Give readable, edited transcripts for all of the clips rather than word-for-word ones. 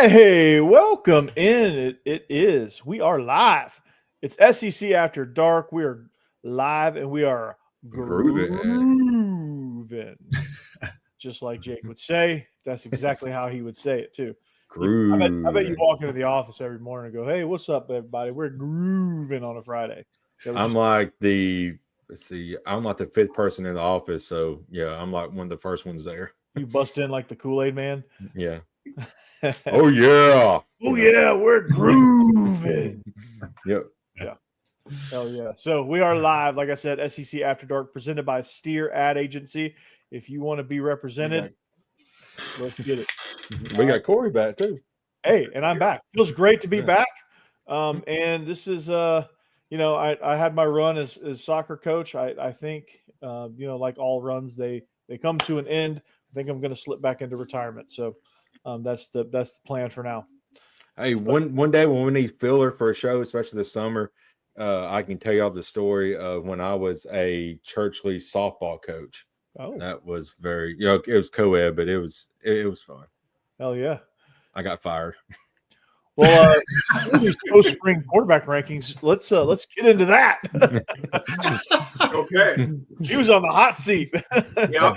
Hey, welcome in. It is. We are live. It's SEC After Dark. We are live and we are grooving. Just like Jake would say. That's exactly how he would say it too. I bet you walk into the office every morning and go, "Hey, what's up, everybody? We're grooving on a Friday." I'm like the fifth person in the office, so yeah, I'm like one of the first ones there. You bust in like the Kool-Aid man. Yeah. Oh yeah. Oh yeah, we're grooving. Yep. Yeah. Hell yeah. So we are live, like I said, SEC After Dark, presented by Steer Ad Agency. If you want to be represented, let's get it. We got Corey back too. Hey, and I'm back. Feels great to be back. And this is I had my run as soccer coach. I think like all runs, they come to an end. I think I'm going to slip back into retirement. So that's the plan for now. Hey, so, one day when we need filler for a show, especially this summer, I can tell y'all the story of when I was a Churchley softball coach. Oh, that was very, it was co-ed, but it was fun. Hell yeah! I got fired. Well, these post-spring quarterback rankings. Let's get into that. Okay. He was on the hot seat. Yeah.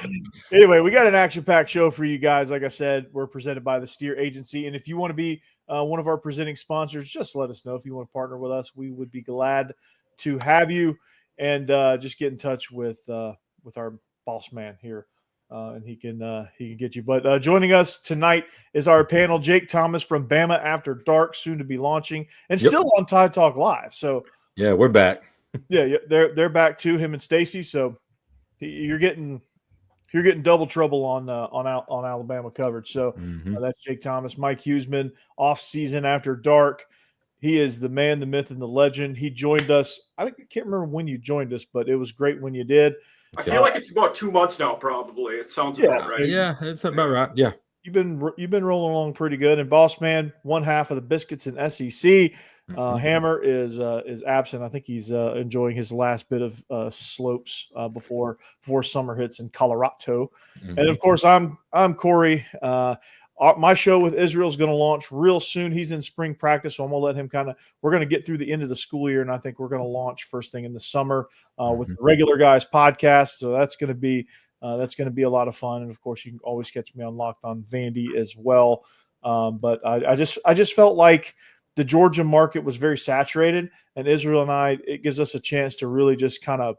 Anyway, we got an action-packed show for you guys. Like I said, we're presented by the Steer Agency, and if you want to be one of our presenting sponsors, just let us know. If you want to partner with us, we would be glad to have you. And just get in touch with our boss man here. And he can get you. But joining us tonight is our panel, Jake Thomas from Bama After Dark, soon to be launching, and still on Tide Talk Live. So yeah, we're back. Yeah, they're back too. Him and Stacy. So you're getting double trouble on Alabama coverage. So that's Jake Thomas, Mike Huseman, off season After Dark. He is the man, the myth, and the legend. He joined us. I can't remember when you joined us, but it was great when you did. I feel like it's about 2 months now, probably. It sounds about right. Yeah, it's about right. Yeah. You've been rolling along pretty good. And Boss Man, one half of the Biscuits in SEC. Hammer is absent. I think he's enjoying his last bit of slopes before summer hits in Colorado. And of course, I'm Corey. My show with Israel is going to launch real soon. He's in spring practice, so I'm going to let him we're going to get through the end of the school year, and I think we're going to launch first thing in the summer with the Regular Guys podcast. So that's going to be a lot of fun. And of course, you can always catch me on Locked On Vandy as well. But I just felt like the Georgia market was very saturated, and Israel and it gives us a chance to really just kind of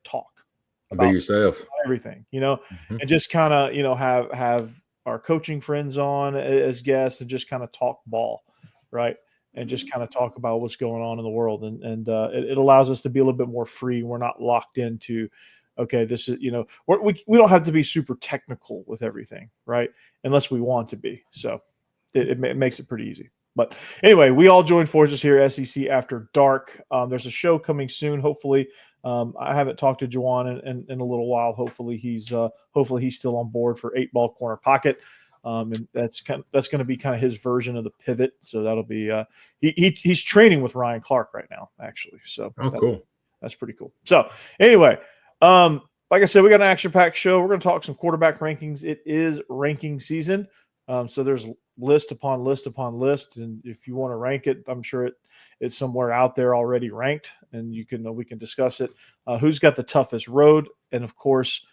talk about be yourself, everything, and just kind of, have our coaching friends on as guests and just kind of talk ball, right? And just kind of talk about what's going on in the world. And it allows us to be a little bit more free. We're not locked into, okay, this is, we don't have to be super technical with everything, right? Unless we want to be. So it makes it pretty easy. But anyway, we all join forces here, SEC After Dark. There's a show coming soon. Hopefully, I haven't talked to Juwan in a little while. Hopefully he's still on board for 8 Ball Corner Pocket. And that's going to be kind of his version of the pivot. So that'll be he's training with Ryan Clark right now, actually. So cool. That's pretty cool. So anyway, like I said, we got an action-packed show. We're going to talk some quarterback rankings. It is ranking season. So there's list upon list upon list, and if you want to rank it, I'm sure it's somewhere out there already ranked, and we can discuss it. Who's got the toughest road? And of course,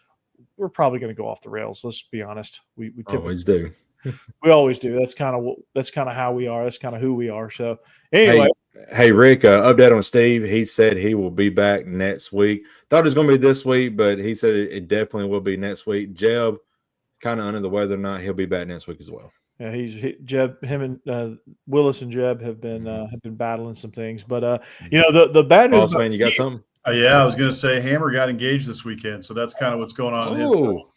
we're probably going to go off the rails. Let's be honest. We always do. We always do. That's kind of how we are. That's kind of who we are. So anyway, hey Rick, update on Steve. He said he will be back next week. Thought it was going to be this week, but he said it definitely will be next week. Jeb, kind of under the weather or not, he'll be back next week as well. Yeah, Jeb. Him and Willis and Jeb have been battling some things, but the bad news. Man, you got something? Yeah, I was going to say Hammer got engaged this weekend, so that's kind of what's going on. In his world.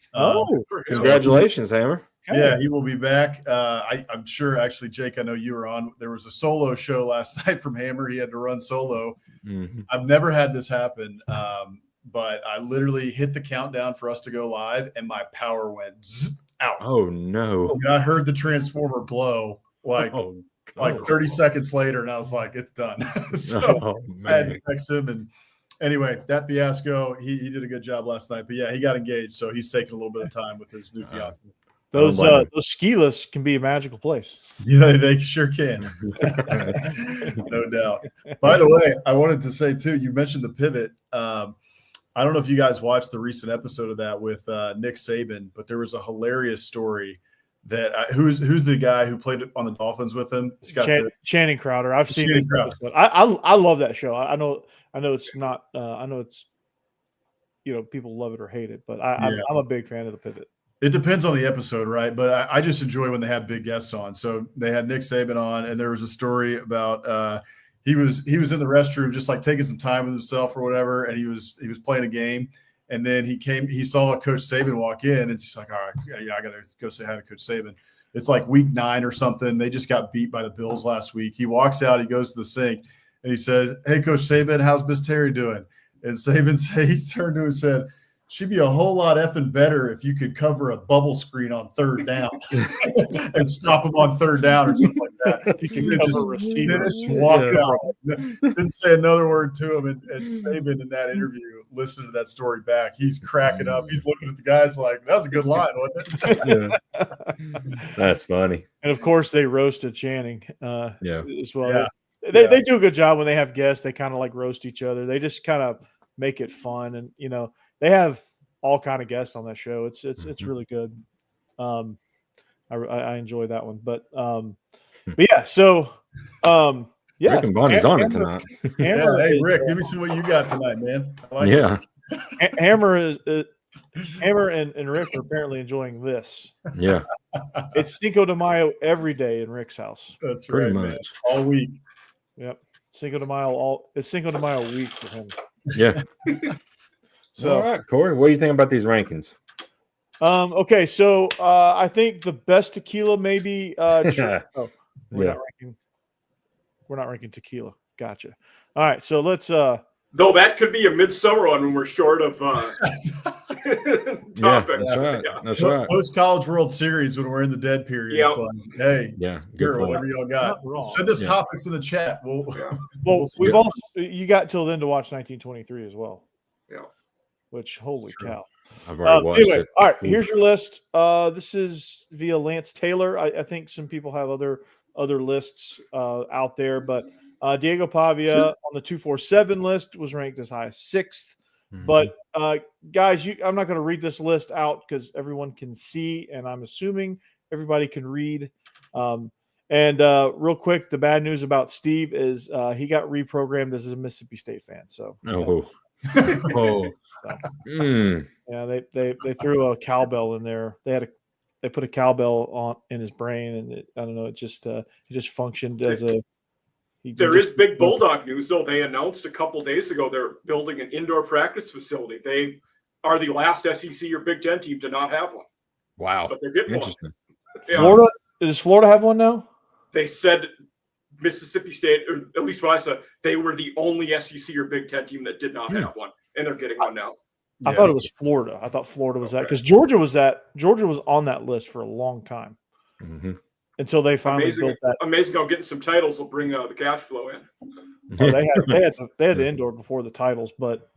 Congratulations, Hammer! Okay. Yeah, he will be back. I'm sure, actually, Jake, I know you were on. There was a solo show last night from Hammer. He had to run solo. Mhm. I've never had this happen, but I literally hit the countdown for us to go live, and my power went out. Oh no! And I heard the transformer blow like 30 seconds later, and I was like, it's done. So I had to text him. And anyway, that fiasco, he did a good job last night. But yeah, he got engaged, so he's taking a little bit of time with his new fiance. Those ski lifts can be a magical place. Yeah, they sure can. No doubt. By the way, I wanted to say too, you mentioned the pivot. I don't know if you guys watched the recent episode of that with Nick Saban, but there was a hilarious story that who's the guy who played on the Dolphins with him? It's got Channing Crowder. I've seen Channing this Crowder. episode. I love that show. I know it's not. I know it's people love it or hate it, but I'm a big fan of the pivot. It depends on the episode, right? But I just enjoy when they have big guests on. So they had Nick Saban on, and there was a story about he was in the restroom just like taking some time with himself or whatever, and he was playing a game, and then he saw Coach Saban walk in, and he's like, all right, yeah, I got to go say hi to Coach Saban. It's like week 9 or something. They just got beat by the Bills last week. He walks out, he goes to the sink, and he says, "Hey, Coach Saban, how's Miss Terry doing?" And Saban he turned to him and said, "She'd be a whole lot effing better if you could cover a bubble screen on 3rd down and stop them on 3rd down or something like that." You can cover receivers. Walked out. Didn't say another word to him. And Saban in that interview, listening to that story back, he's cracking up. He's looking at the guys like, that was a good line, wasn't it? That's funny. And of course, they roasted Channing as well. Yeah. They do a good job when they have guests. They kind of like roast each other. They just kind of make it fun, and they have all kind of guests on that show. It's really good. I enjoy that one, but yeah. So yeah, Rick and Bonnie's on it tonight. Hey Rick, give me some what you got tonight, man. I like it. Hammer and Rick are apparently enjoying this. Yeah, it's Cinco de Mayo every day in Rick's house. That's pretty right, much man. All week. Yep, Cinco de Mayo. It's Cinco de Mayo week for him. Yeah. So, all right, Corey, what do you think about these rankings? Okay, so I think the best tequila maybe. We're not ranking tequila. Gotcha. All right, so let's. Though that could be a midsummer one when we're short of topics. That's right. That's right. Post College World Series when we're in the dead period. Yep. It's like, hey, good whatever y'all got. Send us topics in the chat. We've also you got till then to watch 1923 as well. Yeah. Which holy cow! I've already watched it. All right, here's your list. This is via Lance Taylor. I think some people have other lists out there, but Diego Pavia on the 247 list was ranked as high as 6th. Mm-hmm. But guys, I'm not going to read this list out because everyone can see, and I'm assuming everybody can read. And real quick, the bad news about Steve is he got reprogrammed as a Mississippi State fan. So yeah, they threw a cowbell in there. They put a cowbell on in his brain, and I don't know. It just he just functioned as a. There is big Bulldog news, though. They announced a couple days ago they're building an indoor practice facility. They are the last SEC or Big Ten team to not have one. Wow, but they're getting one. Florida does Florida have one now? They said Mississippi State, or at least what I said, they were the only SEC or Big Ten team that did not have one, and they're getting one now. I thought it was Florida. I thought Florida was that because Georgia was on that list for a long time until they finally built that. Amazing how getting some titles will bring the cash flow in. They had the indoor before the titles, but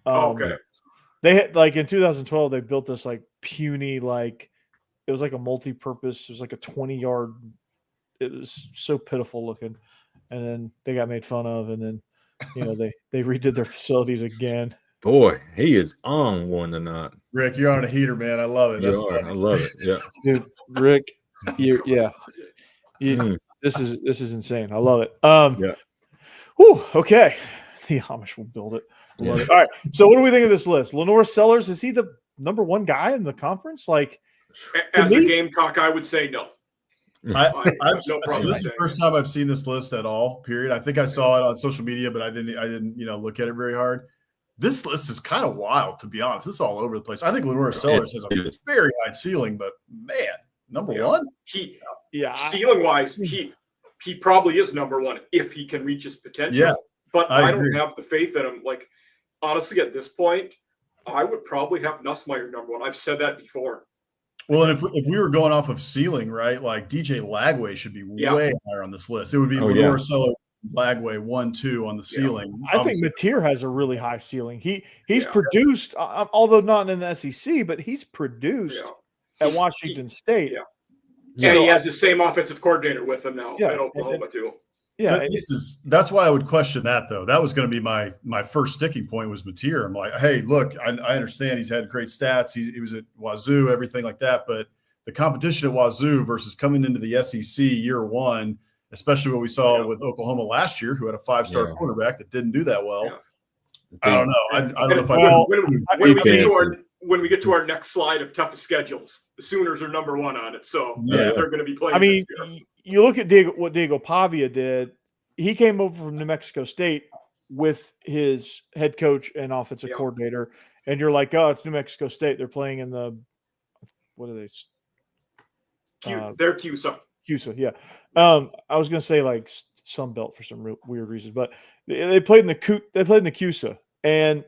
they had like in 2012 they built this like puny it was like a multi-purpose. It was like a 20-yard. It was so pitiful looking, and then they got made fun of, and then they redid their facilities again. Boy, he is on one tonight. Rick, you're on a heater, man. I love it. I love it. Yeah, dude, Rick, this is insane. I love it. Whew, okay, the Amish will build it. Love it. All right. So, what do we think of this list? Lenore Sellers, is he the number 1 guy in the conference? Like, as a Gamecock, I would say no. This is the first time I've seen this list at all. Period. I think I saw it on social media, but I didn't look at it very hard. This list is kind of wild, to be honest. It's all over the place. I think Lenore Sellers has a very high ceiling, but man, Number one? Ceiling wise, he probably is number one if he can reach his potential. Yeah, but I don't have the faith in him. Like, honestly, at this point, I would probably have Nussmeier number one. I've said that before. Well, and if we were going off of ceiling, right, like DJ Lagway should be way higher on this list. It would be Lenore Sello, Lagway 1-2 on the ceiling. I think Mateer has a really high ceiling. He's produced, although not in the SEC, but he's produced at Washington State. And he has the same offensive coordinator with him now at Oklahoma too. Yeah, that's why I would question that, though. That was going to be my first sticking point was Mateer. I'm like, hey, look, I understand he's had great stats. He was at Wazoo, everything like that. But the competition at Wazoo versus coming into the SEC year one, especially what we saw with Oklahoma last year, who had a 5-star quarterback that didn't do that well. I don't know. I don't know if when we get to our next slide of toughest schedules, the Sooners are number one on it. So they're going to be playing. I mean, you look at what Diego Pavia did. He came over from New Mexico State with his head coach and offensive coordinator, and you're like, oh, it's New Mexico State. They're playing in the what are they? They're CUSA. CUSA, yeah. I was going to say like Sun Belt for some weird reasons, but they played in the CUSA, and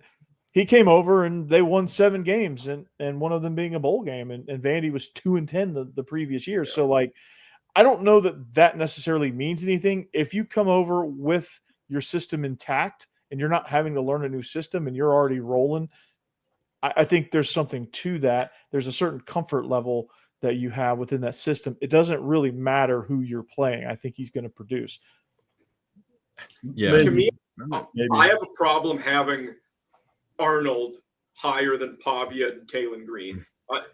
he came over and they won 7 games, and one of them being a bowl game, and Vandy was 2-10 the previous year. So like, I don't know that necessarily means anything. If you come over with your system intact and you're not having to learn a new system and you're already rolling, I think there's something to that. There's a certain comfort level that you have within that system. It doesn't really matter who you're playing. I think he's going to produce. Yeah. To me, I have a problem having Arnold higher than Pavia and Taylon Green.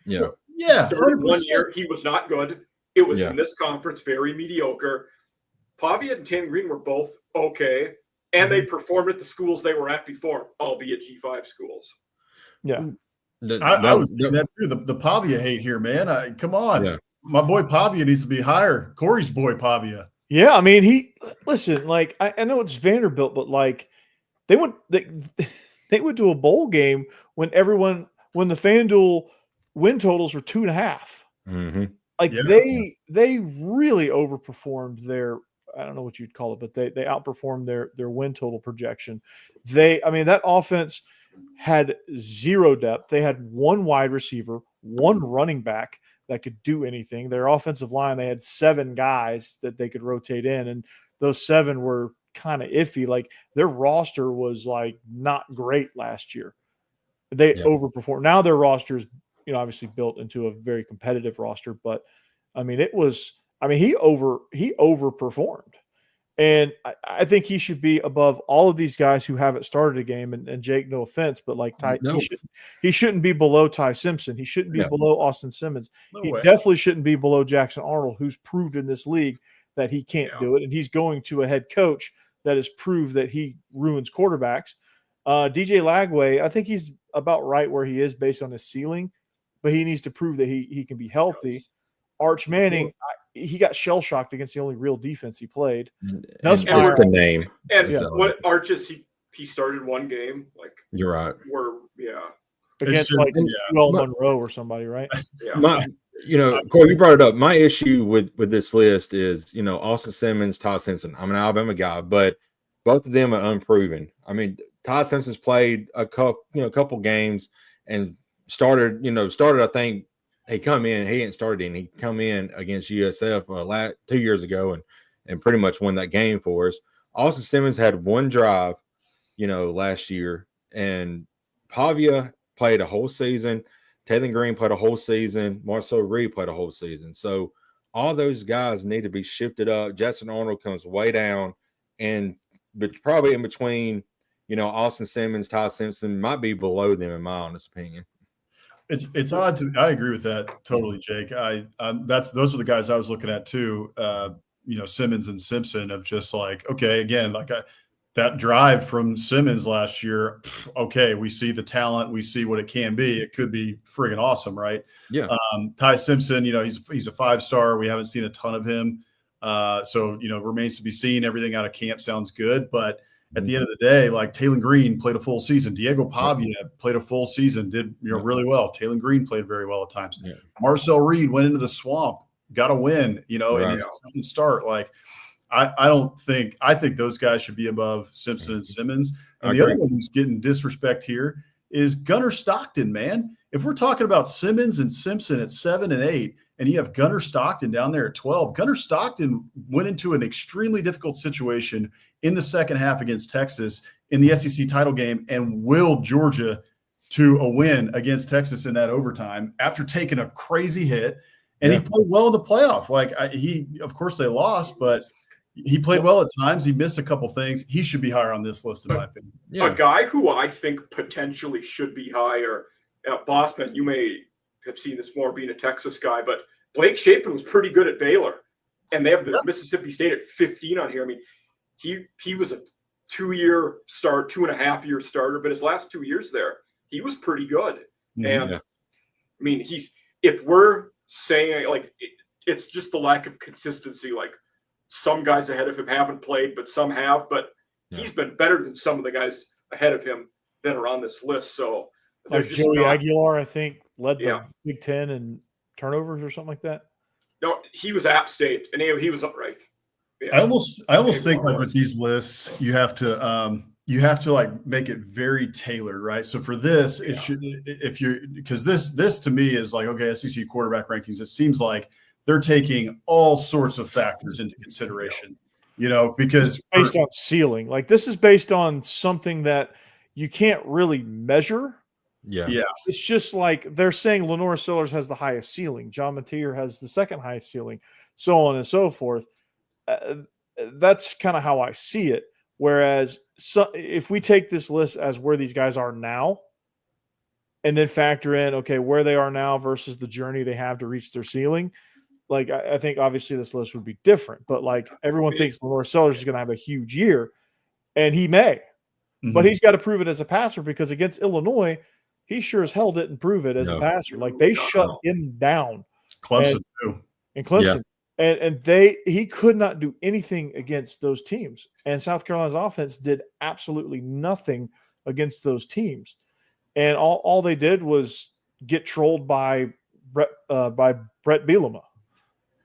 Started 1 year, he was not good. It was in this conference, very mediocre. Pavia and Taylon Green were both okay, and they performed at the schools they were at before, albeit G5 schools. Yeah. I was saying that too. The Pavia hate here, man. Come on. Yeah. My boy Pavia needs to be higher. Corey's boy Pavia. Yeah, I mean, listen, like, I know it's Vanderbilt, but like they went to a bowl game when the FanDuel win totals were 2.5. Mm-hmm. Like they really overperformed their, I don't know what you'd call it, but they outperformed their win total projection. That offense had 0 depth. They had 1 wide receiver, 1 running back that could do anything. Their offensive line, they had 7 guys that they could rotate in, and those 7 were kind of iffy. Like their roster was like not great last year. They overperformed. Now their roster is, obviously built into a very competitive roster, but I mean, he overperformed. And I think he should be above all of these guys who haven't started a game. And Jake, no offense, but like he shouldn't be below Ty Simpson. He shouldn't be below Austin Simmons. He definitely shouldn't be below Jackson Arnold, who's proved in this league that he can't do it. And he's going to a head coach that has proved that he ruins quarterbacks. DJ Lagway, I think he's about right where he is based on his ceiling, but he needs to prove that he can be healthy. Arch Manning, he got shell-shocked against the only real defense he played. That's the name. And what Arch is, he started 1 game. Like, you're right. Against Monroe or somebody, right? Corey, you brought it up. My issue with this list is, Austin Simmons, Todd Simpson. I'm an Alabama guy, but both of them are unproven. I mean, Todd Simpson's played a couple games and started, I think he come in, he didn't start in. He come in against USF 2 years ago and pretty much won that game for us. Austin Simmons had 1 drive, last year, and Pavia played a whole season. Taylon Green played a whole season. Marcel Reed played a whole season. So all those guys need to be shifted up. Jackson Arnold comes way down, but probably in between, Austin Simmons, Ty Simpson might be below them in my honest opinion. It's odd to. I agree with that totally, Jake. Those are the guys I was looking at too. Simmons and Simpson of just like, okay, again, like that drive from Simmons last year. Okay, we see the talent, we see what it can be. It could be friggin' awesome, right? Yeah. Ty Simpson, he's a 5-star. We haven't seen a ton of him, so remains to be seen. Everything out of camp sounds good, but at the end of the day, like Taylor Green played a full season. Diego Pavia played a full season, did really well. Taylor Green played very well at times. Yeah. Marcel Reed went into the swamp, got a win, in his second start. Like, I think those guys should be above Simpson and Simmons. And the other one who's getting disrespect here is Gunnar Stockton, man. If we're talking about Simmons and Simpson at 7 and 8, and you have Gunnar Stockton down there at 12, Gunnar Stockton went into an extremely difficult situation in the second half against Texas in the SEC title game and willed Georgia to a win against Texas in that overtime after taking a crazy hit. And he played well in the playoff. Like, of course they lost, but he played well at times. He missed a couple things. He should be higher on this list, in my opinion. A guy who I think potentially should be higher, Bossman, you may have seen this more being a Texas guy, but Blake Shapen was pretty good at Baylor. And they have the Mississippi State at 15 on here. I mean, he was a 2.5-year starter, but his last 2 years there, he was pretty good. And I mean, if we're saying like it's just the lack of consistency, like some guys ahead of him haven't played, but some have, but he's been better than some of the guys ahead of him that are on this list. So there's Joey Aguilar, I think, led the Big Ten in turnovers or something like that. No, he was App State, and he was upright. Yeah. I almost think like with these lists, you have to like make it very tailored, right? So for this, it should, because this to me is like, okay, SEC quarterback rankings. It seems like they're taking all sorts of factors into consideration, because it's based on ceiling. Like, this is based on something that you can't really measure. Yeah. It's just like they're saying Lenore Sellers has the highest ceiling. John Mateer has the second highest ceiling, so on and so forth. That's kind of how I see it. Whereas if we take this list as where these guys are now and then factor in, okay, where they are now versus the journey they have to reach their ceiling, like I think obviously this list would be different. But like everyone thinks Lenore Sellers is going to have a huge year, and he may. But he's got to prove it as a passer, because against Illinois, he sure as hell didn't prove it as a passer. Like, they shut him down. Clemson too. And Clemson. And he could not do anything against those teams. And South Carolina's offense did absolutely nothing against those teams. And all they did was get trolled by Brett Bielema.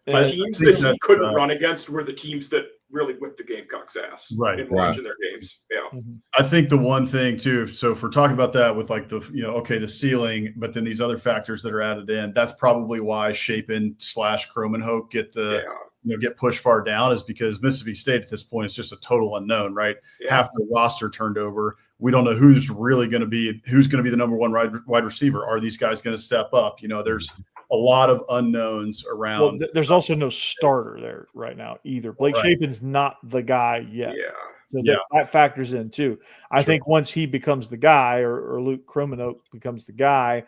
The teams that he couldn't run against were the teams that really whipped the Gamecocks' ass in watching their games. Yeah. I think the one thing too, so if we're talking about that with like the ceiling, but then these other factors that are added in, that's probably why Shapen / Cromenhoek get pushed far down, is because Mississippi State at this point is just a total unknown, right? Half the roster turned over. We don't know who's going to be the number one wide receiver. Are these guys going to step up? There's a lot of unknowns around. Well, there's also no starter there right now either. Blake Shapen's not the guy yet. So that factors in too. I think once he becomes the guy, or Luke Cromenhoek becomes the guy,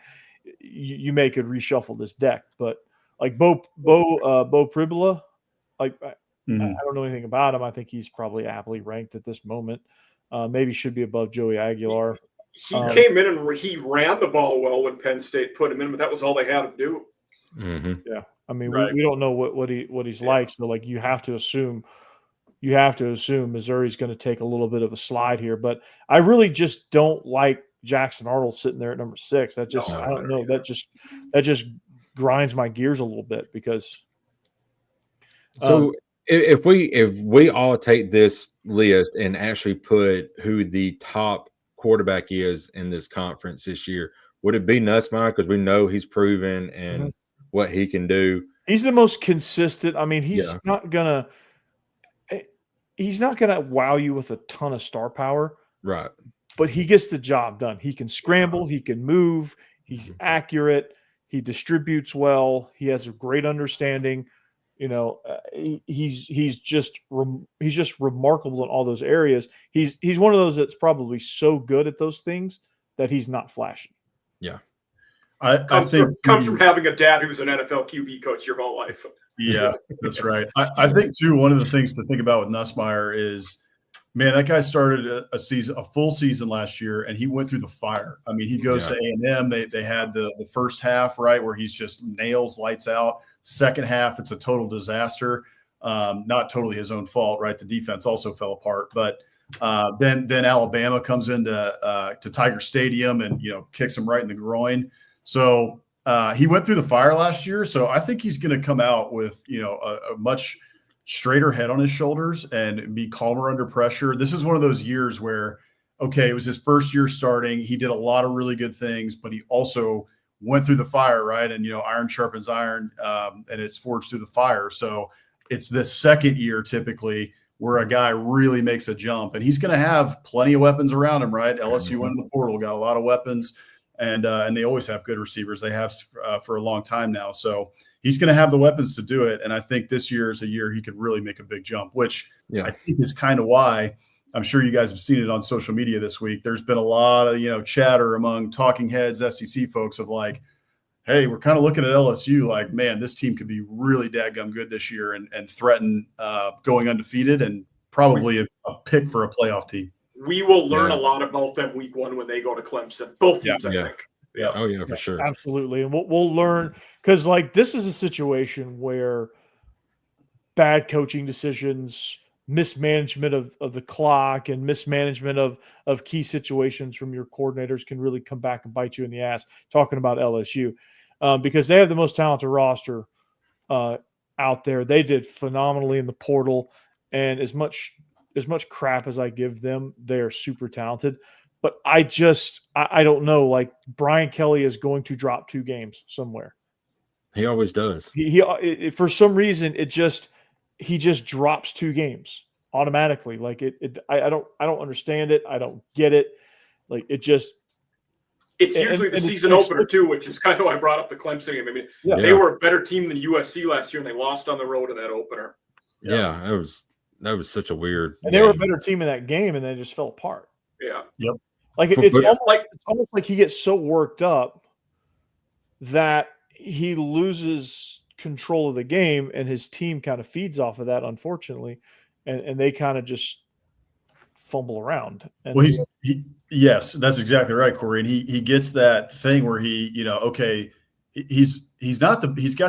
you may could reshuffle this deck. But like Bo Pribula, like I don't know anything about him. I think he's probably aptly ranked at this moment. Maybe should be above Joey Aguilar. He came in and he ran the ball well when Penn State put him in, but that was all they had to do. Yeah, I mean, we don't know what he's like, so like you have to assume Missouri's going to take a little bit of a slide here. But I really just don't like Jackson Arnold sitting there at number 6. I don't know. That just grinds my gears a little bit, because. So if we all take this list and actually put who the top quarterback is in this conference this year, would it be Nussmeier, because we know he's proven and what he can do? He's the most consistent. I mean, he's not gonna wow you with a ton of star power, right? But he gets the job done. He can scramble, he can move, he's accurate, he distributes well, he has a great understanding. He's just remarkable in all those areas. He's one of those that's probably so good at those things that he's not flashy. Yeah, I think comes from having a dad who's an NFL QB coach your whole life. Yeah, that's right. I think too, one of the things to think about with Nussmeier is, man, that guy started a full season last year, and he went through the fire. I mean, he goes to A&M. They had the first half, right, where he's just nails, lights out. Second half, it's a total disaster. Not totally his own fault, right? The defense also fell apart. But Then Alabama comes into to Tiger Stadium and kicks him right in the groin. So he went through the fire last year. So I think he's going to come out with a much straighter head on his shoulders and be calmer under pressure. This is one of those years where, okay, it was his first year starting. He did a lot of really good things, but he also went through the fire, right? And iron sharpens iron, and it's forged through the fire. So it's the second year typically where a guy really makes a jump, and he's going to have plenty of weapons around him, right? LSU went in the portal, got a lot of weapons, and they always have good receivers. They have for a long time now. So he's going to have the weapons to do it. And I think this year is a year he could really make a big jump, which I think is kind of why I'm sure you guys have seen it on social media this week. There's been a lot of, chatter among talking heads, SEC folks of like, hey, we're kind of looking at LSU like, man, this team could be really dadgum good this year and threaten going undefeated and probably a pick for a playoff team. We will learn a lot about them week 1 when they go to Clemson. Both teams, I think. Yeah. Oh, yeah, for sure. Absolutely. And we'll learn because, this is a situation where bad coaching decisions, mismanagement of the clock, and mismanagement of key situations from your coordinators can really come back and bite you in the ass. Talking about LSU, because they have the most talented roster out there. They did phenomenally in the portal, and as much crap as I give them, they're super talented. But I don't know. Like, Brian Kelly is going to drop 2 games somewhere. He always does. He for some reason he just drops 2 games automatically. Like I don't understand it. I don't get it. Like it just. It's usually the season opener too, which is kind of why I brought up the Clemson game. I mean, they were a better team than USC last year, and they lost on the road in that opener. Yeah, that was such a weird. And they were a better team in that game, and they just fell apart. Yeah. Yep. Like it's almost like he gets so worked up that he loses control of the game, and his team kind of feeds off of that, unfortunately, and they kind of just fumble around. And well, yes, that's exactly right, Corey. And he gets that thing where he's got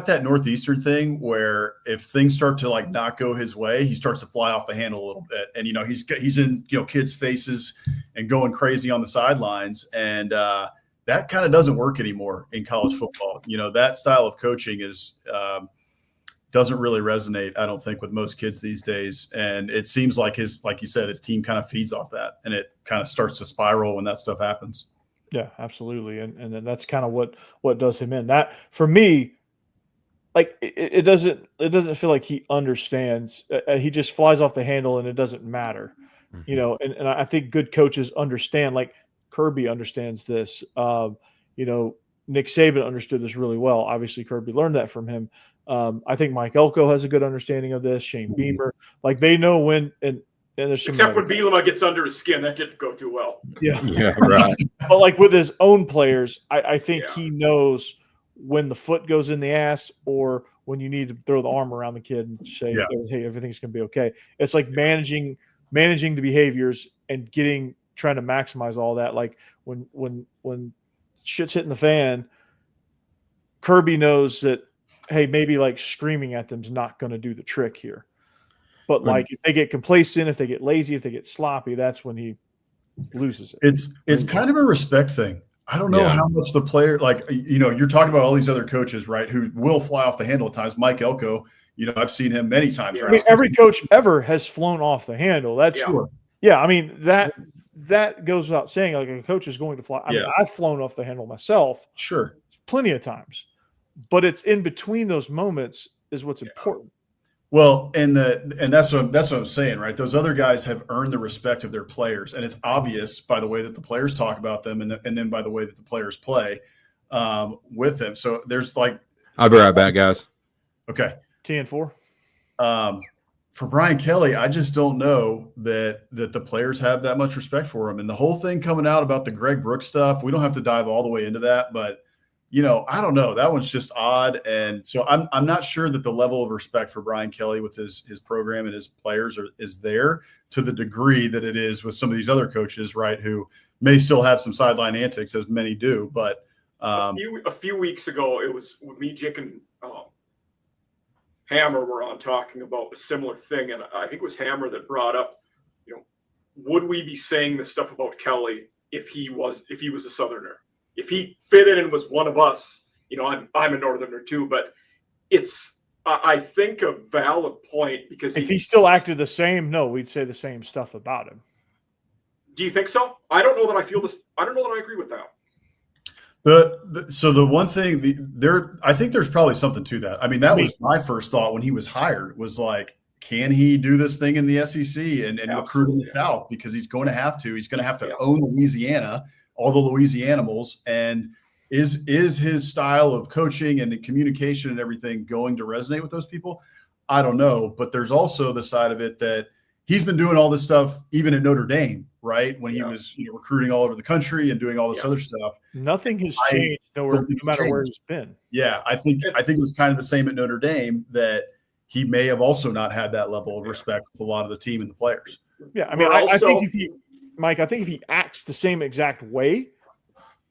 that Northeastern thing where if things start to like not go his way, he starts to fly off the handle a little bit. And he's in kids' faces and going crazy on the sidelines, and that kind of doesn't work anymore in college football. That style of coaching doesn't really resonate, I don't think, with most kids these days. And it seems like like you said, his team kind of feeds off that, and it kind of starts to spiral when that stuff happens. Yeah, absolutely. And then that's kind of what does him in. That, for me, like it doesn't feel like he understands. He just flies off the handle, and it doesn't matter. Mm-hmm. And I think good coaches understand, like Kirby understands this. Nick Saban understood this really well. Obviously, Kirby learned that from him. I think Mike Elko has a good understanding of this. Shane Beamer, like they know when, and there's some except when Bielema gets under his skin, that didn't go too well. Yeah, yeah, right. But like with his own players, I think he knows when the foot goes in the ass or when you need to throw the arm around the kid and say, "Hey, everything's going to be okay." It's like managing the behaviors and trying to maximize all that. Like when shit's hitting the fan, Kirby knows that, hey, maybe like screaming at them is not going to do the trick here. But like if they get complacent, if they get lazy, if they get sloppy, that's when he loses it. It's kind of a respect thing. I don't know how much the player, like, you're talking about all these other coaches, right, who will fly off the handle at times. Mike Elko, I've seen him many times. I mean, every coach ever has flown off the handle. That's I mean, that goes without saying. Like, a coach is going to fly. I mean, I've flown off the handle myself. Sure. Plenty of times. But it's in between those moments is what's important. Well, and that's what I'm saying, right? Those other guys have earned the respect of their players, and it's obvious by the way that the players talk about them, and then by the way that the players play with them. So there's like, I'll be right back, guys. Okay. TN4. For Brian Kelly, I just don't know that the players have that much respect for him, and the whole thing coming out about the Greg Brooks stuff. We don't have to dive all the way into that, but. I don't know. That one's just odd. And so I'm not sure that the level of respect for Brian Kelly with his program and his players is there to the degree that it is with some of these other coaches, right, who may still have some sideline antics, as many do. But a few weeks ago, it was with me, Jake, and Hammer were on talking about a similar thing. And I think it was Hammer that brought up, would we be saying this stuff about Kelly if he was a Southerner? If he fit in and was one of us, I'm a Northerner too, but it's, I think, a valid point, because if he still acted the same, no, we'd say the same stuff about him. Do you think so? I don't know that I feel this. I don't know that I agree with that. So the one thing I think there's probably something to that. I mean, that was my first thought when he was hired, was like, can he do this thing in the SEC and recruit in the South? Because he's going to have to. He's going to have to own Louisiana, all the Louisianimals. And is his style of coaching and communication and everything going to resonate with those people? I don't know. But there's also the side of it that he's been doing all this stuff even at Notre Dame, right? When he was recruiting all over the country and doing all this other stuff. Nothing has changed no matter where he's been. Yeah, I think it was kind of the same at Notre Dame, that he may have also not had that level of respect with a lot of the team and the players. Yeah, I mean, I think if he acts the same exact way,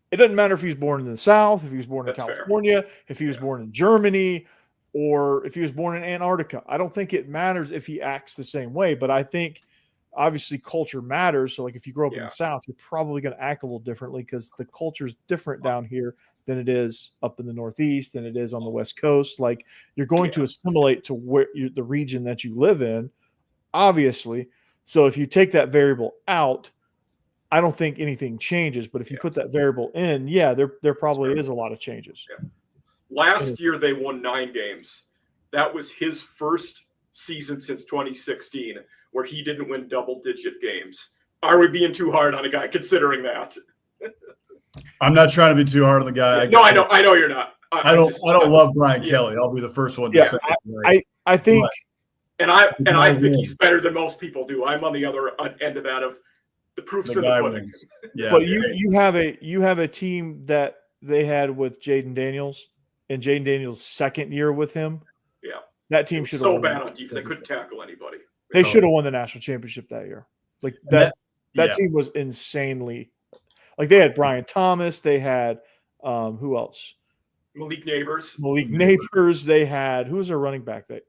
it doesn't matter if he's born in the South, if he was born in California, if he was born in Germany, or if he was born in Antarctica. I don't think it matters if he acts the same way, but I think obviously culture matters. So like if you grow up in the South, you're probably going to act a little differently because the culture is different down here than it is up in the Northeast, than it is on the West Coast. Like you're going to assimilate to where the region that you live in, obviously. So if you take that variable out, I don't think anything changes. But if you put that variable in, there probably is a lot of changes. Yeah. Last year they won 9 games. That was his first season since 2016 where he didn't win double-digit games. Are we being too hard on a guy considering that? I'm not trying to be too hard on the guy. No, I know you're not. I don't love Brian Kelly. I'll be the first one to say it. I think, and I think he's better than most people do. I'm on the other end of that. Of the proof's in the pudding. Yeah, but you have a team that they had with Jaden Daniels, and Jaden Daniels' second year with him. Yeah, that team should have so bad on defense. They couldn't tackle anybody. They should have won the national championship that year. Like that team was insanely. Like they had Brian Thomas, they had who else? Malik Neighbors. They had, who was their running back? Was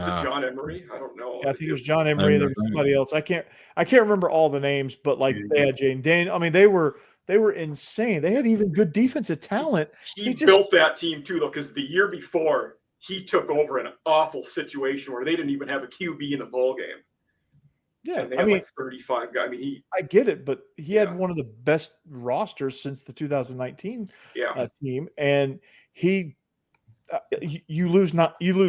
it John Emery? I don't know. Yeah, I think it was John Emery. There was somebody else. I can't remember all the names, but like they had Jaden Daniel. I mean, they were insane. They had even good defensive talent. He built that team too, though, because the year before he took over an awful situation where they didn't even have a QB in the bowl game. Yeah, and they had like 35 guys. I mean, I get it, but he had one of the best rosters since the 2019 team, and you lose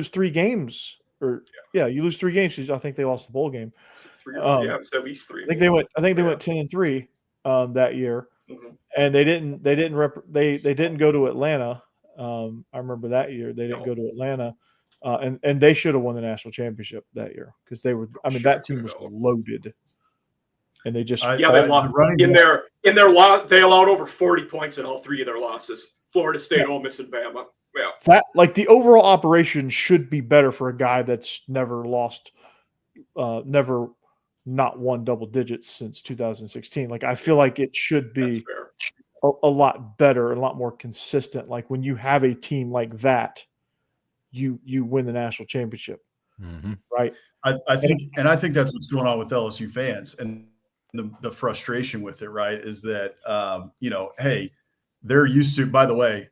3 games, you lose 3 games because I think they lost the bowl game. It was at least 3. I think they went 10-3 that year, and they didn't go to Atlanta. I remember that year they didn't go to Atlanta. And they should have won the national championship that year because they were. I mean, that team was loaded, and they just they lost in their loss. They allowed over 40 points in all 3 of their losses. Florida State, Ole Miss, and Bama. Yeah, that the overall operation should be better for a guy that's never lost, never not won double digits since 2016. Like I feel like it should be a lot better, a lot more consistent. Like when you have a team like that. You win the national championship, right? I think that's what's going on with LSU fans and the frustration with it, right? Is that hey, they're used to. By the way,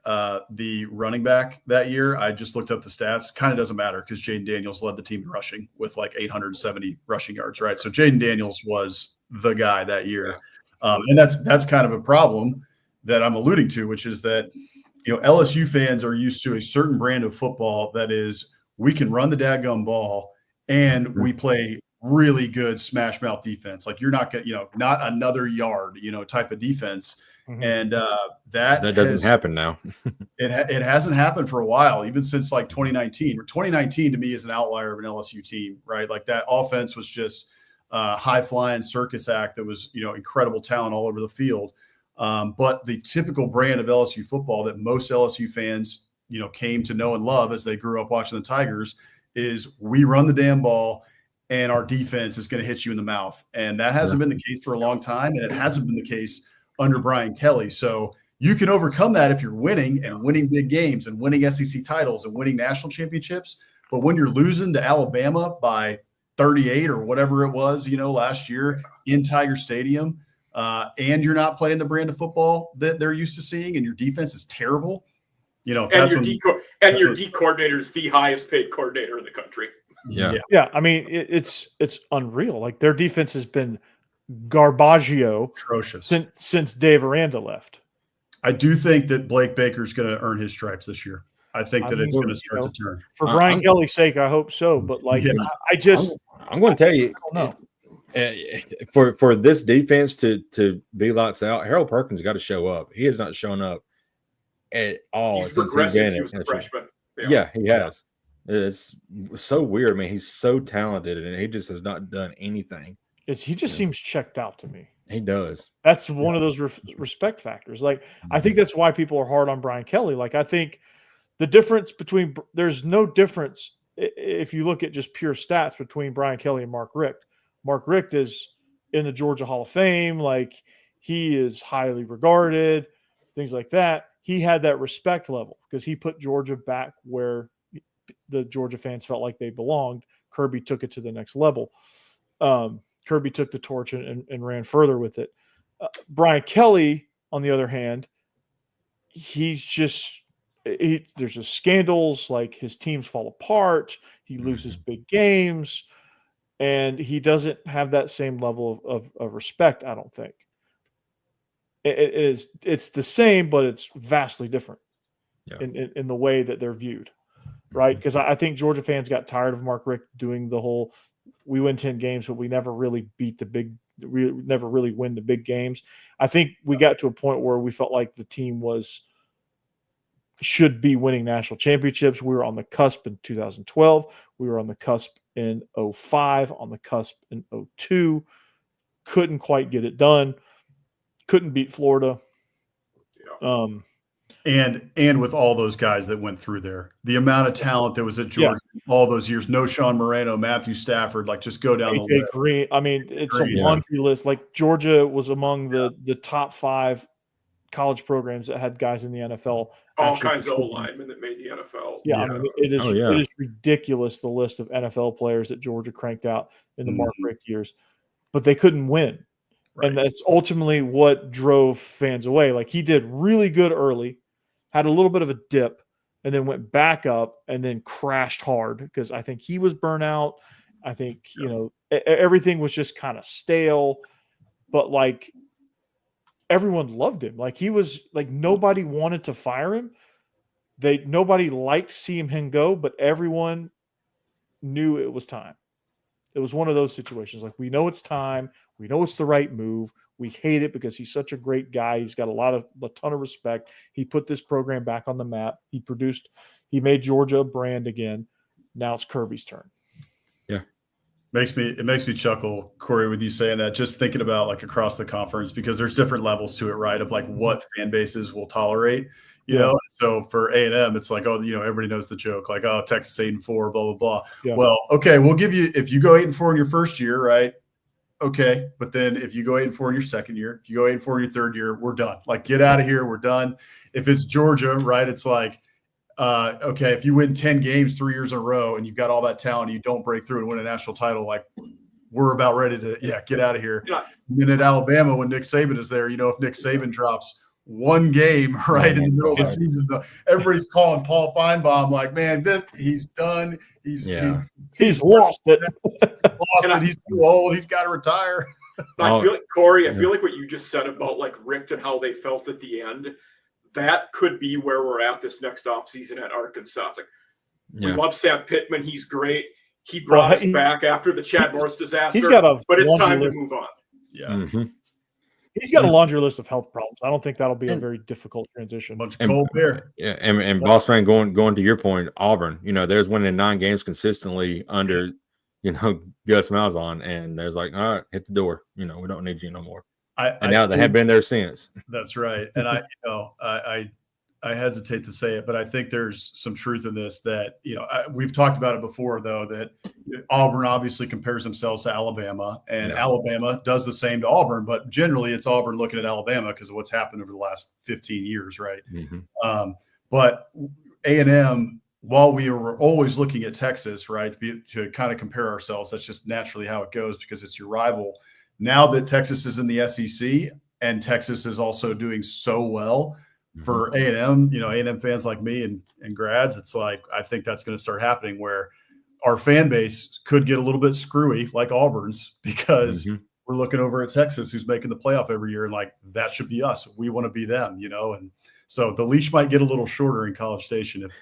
the running back that year, I just looked up the stats. Kind of doesn't matter because Jaden Daniels led the team in rushing with like 870 rushing yards, right? So Jaden Daniels was the guy that year, and that's kind of a problem that I'm alluding to, which is that. LSU fans are used to a certain brand of football that is we can run the dadgum ball and we play really good smash mouth defense. Like you're not going not another yard, type of defense. And that doesn't happen now. it hasn't happened for a while, even since like 2019. 2019 to me is an outlier of an LSU team, right? Like that offense was just high flying circus act that was, incredible talent all over the field. But the typical brand of LSU football that most LSU fans, came to know and love as they grew up watching the Tigers is we run the damn ball and our defense is going to hit you in the mouth. And that hasn't been the case for a long time. And it hasn't been the case under Brian Kelly. So you can overcome that if you're winning and winning big games and winning SEC titles and winning national championships. But when you're losing to Alabama by 38 or whatever it was, last year in Tiger Stadium, and you're not playing the brand of football that they're used to seeing, and your defense is terrible, and your D coordinator is the highest paid coordinator in the country. Yeah. I mean, it's unreal. Like, their defense has been garbaggio, atrocious since Dave Aranda left. I do think that Blake Baker's going to earn his stripes this year. I think it's going to start to turn. For Brian Kelly's sake, I hope so. But I'm going to tell you, for this defense to be lights out, Harold Perkins got to show up. He has not shown up at all since he's been a freshman. Yeah, he has. It's so weird. I mean, he's so talented, and he just has not done anything. He just seems checked out to me. He does. That's one of those respect factors. Like, I think that's why people are hard on Brian Kelly. Like, I think the difference there's no difference if you look at just pure stats between Brian Kelly and Mark Richt. Mark Richt is in the Georgia Hall of Fame. Like, he is highly regarded, things like that. He had that respect level because he put Georgia back where the Georgia fans felt like they belonged. Kirby took it to the next level. Kirby took the torch and ran further with it. Brian Kelly, on the other hand, there's just scandals, like his teams fall apart. He loses big games, and he doesn't have that same level of respect, I don't think. It's the same, but it's vastly different in the way that they're viewed, right? Because I think Georgia fans got tired of Mark Richt doing the whole, we win 10 games, but we never really we never really win the big games. I think we got to a point where we felt like the team should be winning national championships. We were on the cusp in 2012. We were on the cusp in 2005, on the cusp in 2002. Couldn't quite get it done. Couldn't beat Florida. And with all those guys that went through there, the amount of talent that was at Georgia all those years, no Sean Moreno, Matthew Stafford, like just go down the list. Green. I mean, it's a laundry list. Like, Georgia was among the top 5 college programs that had guys in the NFL. All kinds of linemen that made the NFL. I mean, it is ridiculous, the list of NFL players that Georgia cranked out in the Mark Richt years, but they couldn't win. Right. And that's ultimately what drove fans away. Like, he did really good early, had a little bit of a dip, and then went back up and then crashed hard because I think he was burnt out. I think, everything was just kind of stale, but like, everyone loved him. Like, he was like, nobody wanted to fire him. Nobody liked seeing him go, but everyone knew it was time. It was one of those situations. Like, we know it's time. We know it's the right move. We hate it because he's such a great guy. He's got a ton of respect. He put this program back on the map. He made Georgia a brand again. Now it's Kirby's turn. Yeah. It makes me chuckle, Corey, with you saying that, just thinking about like across the conference, because there's different levels to it, right? Of like what fan bases will tolerate, you know? So for A&M, it's like, everybody knows the joke, like, Texas 8-4, blah, blah, blah. Yeah. Well, okay, we'll give you, if you go 8-4 in your first year, right? Okay. But then if you go 8-4 in your second year, if you go 8-4 in your third year, we're done. Like, get out of here. We're done. If it's Georgia, right, it's like, okay, if you win 10 games 3 years in a row and you've got all that talent and you don't break through and win a national title, like, we're about ready to, get out of here. Yeah. And then at Alabama, when Nick Saban is there, if Nick Saban drops one game right in the middle of the season, everybody's calling Paul Feinbaum like, man, he's done. He's lost it. He's too old. He's got to retire. I feel like, Corey, I feel like what you just said about like Richt and how they felt at the end, that could be where we're at this next offseason at Arkansas. It's like, we love Sam Pittman. He's great. He brought us back after the Chad Morris disaster. But it's time to move on. Yeah. Mm-hmm. He's got a laundry list of health problems. I don't think that'll be a very difficult transition. Bunch of cold beer. Yeah, and boss man, going to your point, Auburn, there's winning 9 games consistently under, Gus Malzahn, and there's like, all right, hit the door. We don't need you no more. Now they have been there since. That's right. And I hesitate to say it, but I think there's some truth in this that, we've talked about it before, though, that Auburn obviously compares themselves to Alabama, and Alabama does the same to Auburn, but generally it's Auburn looking at Alabama because of what's happened over the last 15 years, right? Mm-hmm. But A&M while we were always looking at Texas, right, to kind of compare ourselves, that's just naturally how it goes because it's your rival. Now that Texas is in the SEC and Texas is also doing so well for A&M, A&M fans like me and grads, it's like I think that's going to start happening where our fan base could get a little bit screwy like Auburn's because we're looking over at Texas who's making the playoff every year and like that should be us. We want to be them, and so the leash might get a little shorter in College Station with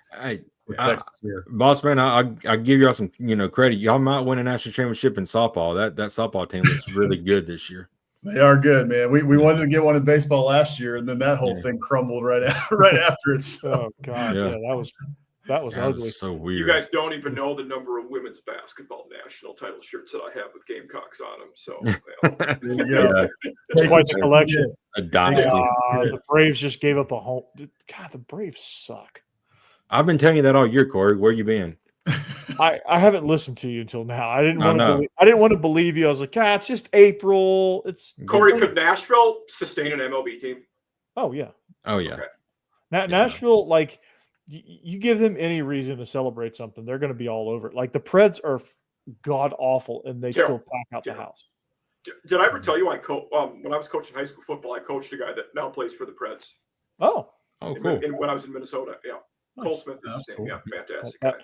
Texas here. Boss man, I give y'all some credit. Y'all might win a national championship in softball. That softball team looks really good this year. They are good, man. We wanted to get one in baseball last year, and then that whole thing crumbled right after it. So. Oh God, yeah, that was ugly. Was so weird. You guys don't even know the number of women's basketball national title shirts that I have with Gamecocks on them. So it's quite the collection. A dynasty. The Braves just gave up a home. God, the Braves suck. I've been telling you that all year, Corey. Where you been? I haven't listened to you until now. I didn't want to believe you. I was like, it's just April. It's Corey. Could Nashville sustain an MLB team? Oh yeah. Okay. Nashville, like you give them any reason to celebrate something, they're going to be all over it. Like the Preds are god awful, and they still pack out the house. Did I ever tell you when I was coaching high school football, I coached a guy that now plays for the Preds. Oh, cool. When I was in Minnesota, yeah. Cole Smith is the same. Cool. Yeah, fantastic guy.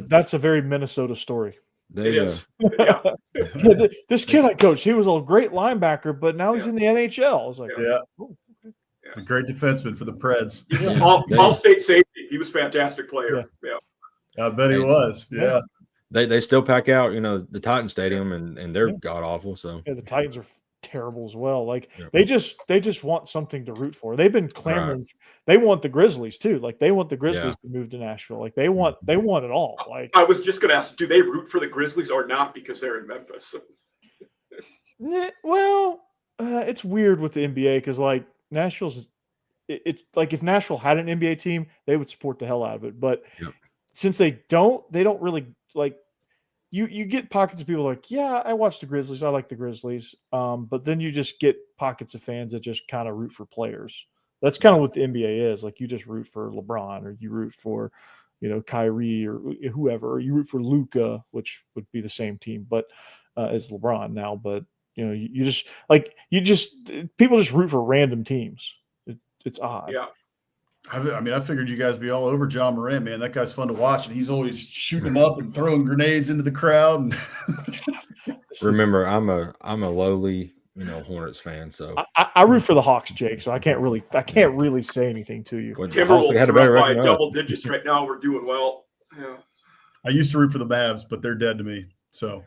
That's a very Minnesota story. It is. Yeah. This kid I coached, he was a great linebacker, but now he's in the NHL. I was like, He's a great defenseman for the Preds. All state safety. He was a fantastic player. Yeah. I bet he was. Yeah. They still pack out, the Titan Stadium, and they're god awful. So the Titans are terrible as well. Like they just want something to root for. They've been clamoring. Right. They want the Grizzlies too. Like they want the Grizzlies to move to Nashville. Like they want it all. Like I was just going to ask, do they root for the Grizzlies or not because they're in Memphis? Well, it's weird with the NBA because like Nashville's. It's like if Nashville had an NBA team, they would support the hell out of it. But since they don't really like. You get pockets of people like, yeah, I watch the Grizzlies. I like the Grizzlies. But then you just get pockets of fans that just kind of root for players. That's kind of what the NBA is. Like you just root for LeBron or you root for, Kyrie or whoever, or you root for Luka, which would be the same team, but as LeBron now. But, people just root for random teams. It's odd. Yeah. I figured you guys would be all over John Morant, man. That guy's fun to watch, and he's always shooting them up and throwing grenades into the crowd. Remember, I'm a lowly, Hornets fan, so I root for the Hawks, Jake. So I can't really say anything to you. Timberwolves had a better record by double digits right now. We're doing well. Yeah. I used to root for the Mavs, but they're dead to me. So,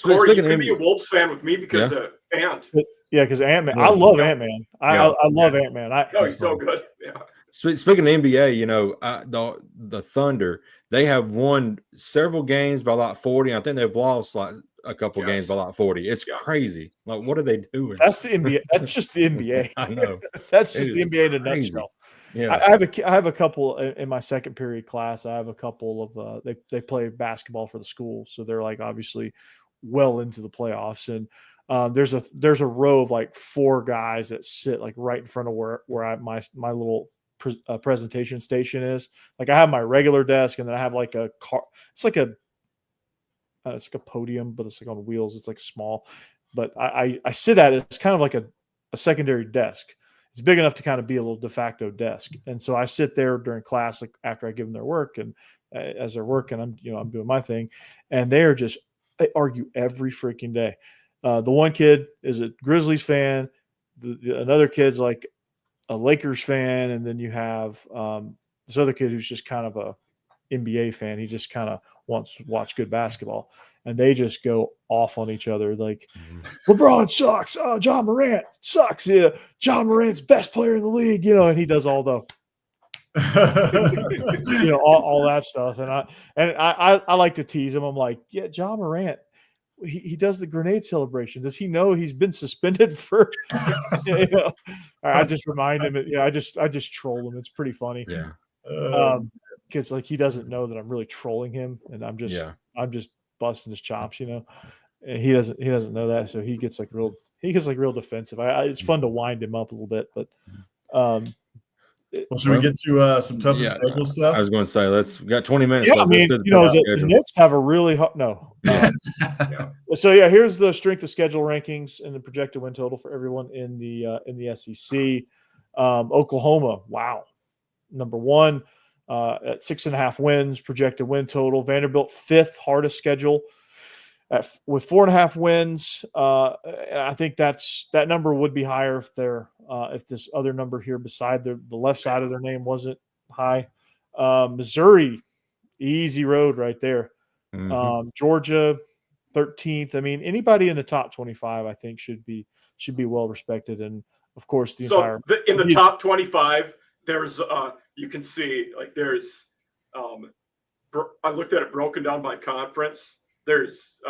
Corey, you could be a Wolves fan with me because Ant. Yeah, because Ant-Man. I love Ant-Man. I love Ant-Man. He's so good. Yeah. Speaking of NBA, the Thunder, they have won several games by like 40. I think they've lost like a couple games by like 40. It's crazy. Like, what are they doing? That's the NBA. That's just the NBA. I know. That's just the NBA in a nutshell. Yeah, I have a couple in my second period class. I have a couple of they play basketball for the school, so they're like obviously well into the playoffs. And there's a row of like 4 guys that sit like right in front of where my little presentation station is. Like I have my regular desk, and then I have like a car. It's like a podium, but it's like on wheels. It's like small, but I sit at it. It's kind of like a secondary desk. It's big enough to kind of be a little de facto desk. And so I sit there during class, like after I give them their work, and as they're working, I'm doing my thing, and they argue every freaking day. The one kid is a Grizzlies fan. Another kid's like a Lakers fan, and then you have this other kid who's just kind of a NBA fan. He just kind of wants to watch good basketball, and they just go off on each other. Like LeBron sucks. Oh, John Morant sucks. Yeah, John Morant's best player in the league. And he does all the all that stuff. And I like to tease him. I'm like, yeah, John Morant. He does the grenade celebration. Does he know he's been suspended for? I just remind him. I just troll him. It's pretty funny. Yeah. Because like he doesn't know that I'm really trolling him, and I'm just busting his chops. And he doesn't know that, so he gets real defensive. It's fun to wind him up a little bit, but Well, should we get to some tougher schedule stuff? I was going to say, we got 20 minutes. Yeah, I mean, the Knicks have a really So here's the strength of schedule rankings and the projected win total for everyone in the SEC. Oklahoma, wow, number one at 6.5 wins, projected win total. Vanderbilt, fifth hardest schedule with 4.5 wins. I think that number would be higher if this other number here beside the left side of their name wasn't high. Missouri, easy road right there. Mm-hmm. Georgia, 13th. I mean, anybody in the top 25, I think, should be well respected. And of course, in the top 25, there's you can see there's I looked at it broken down by conference. There's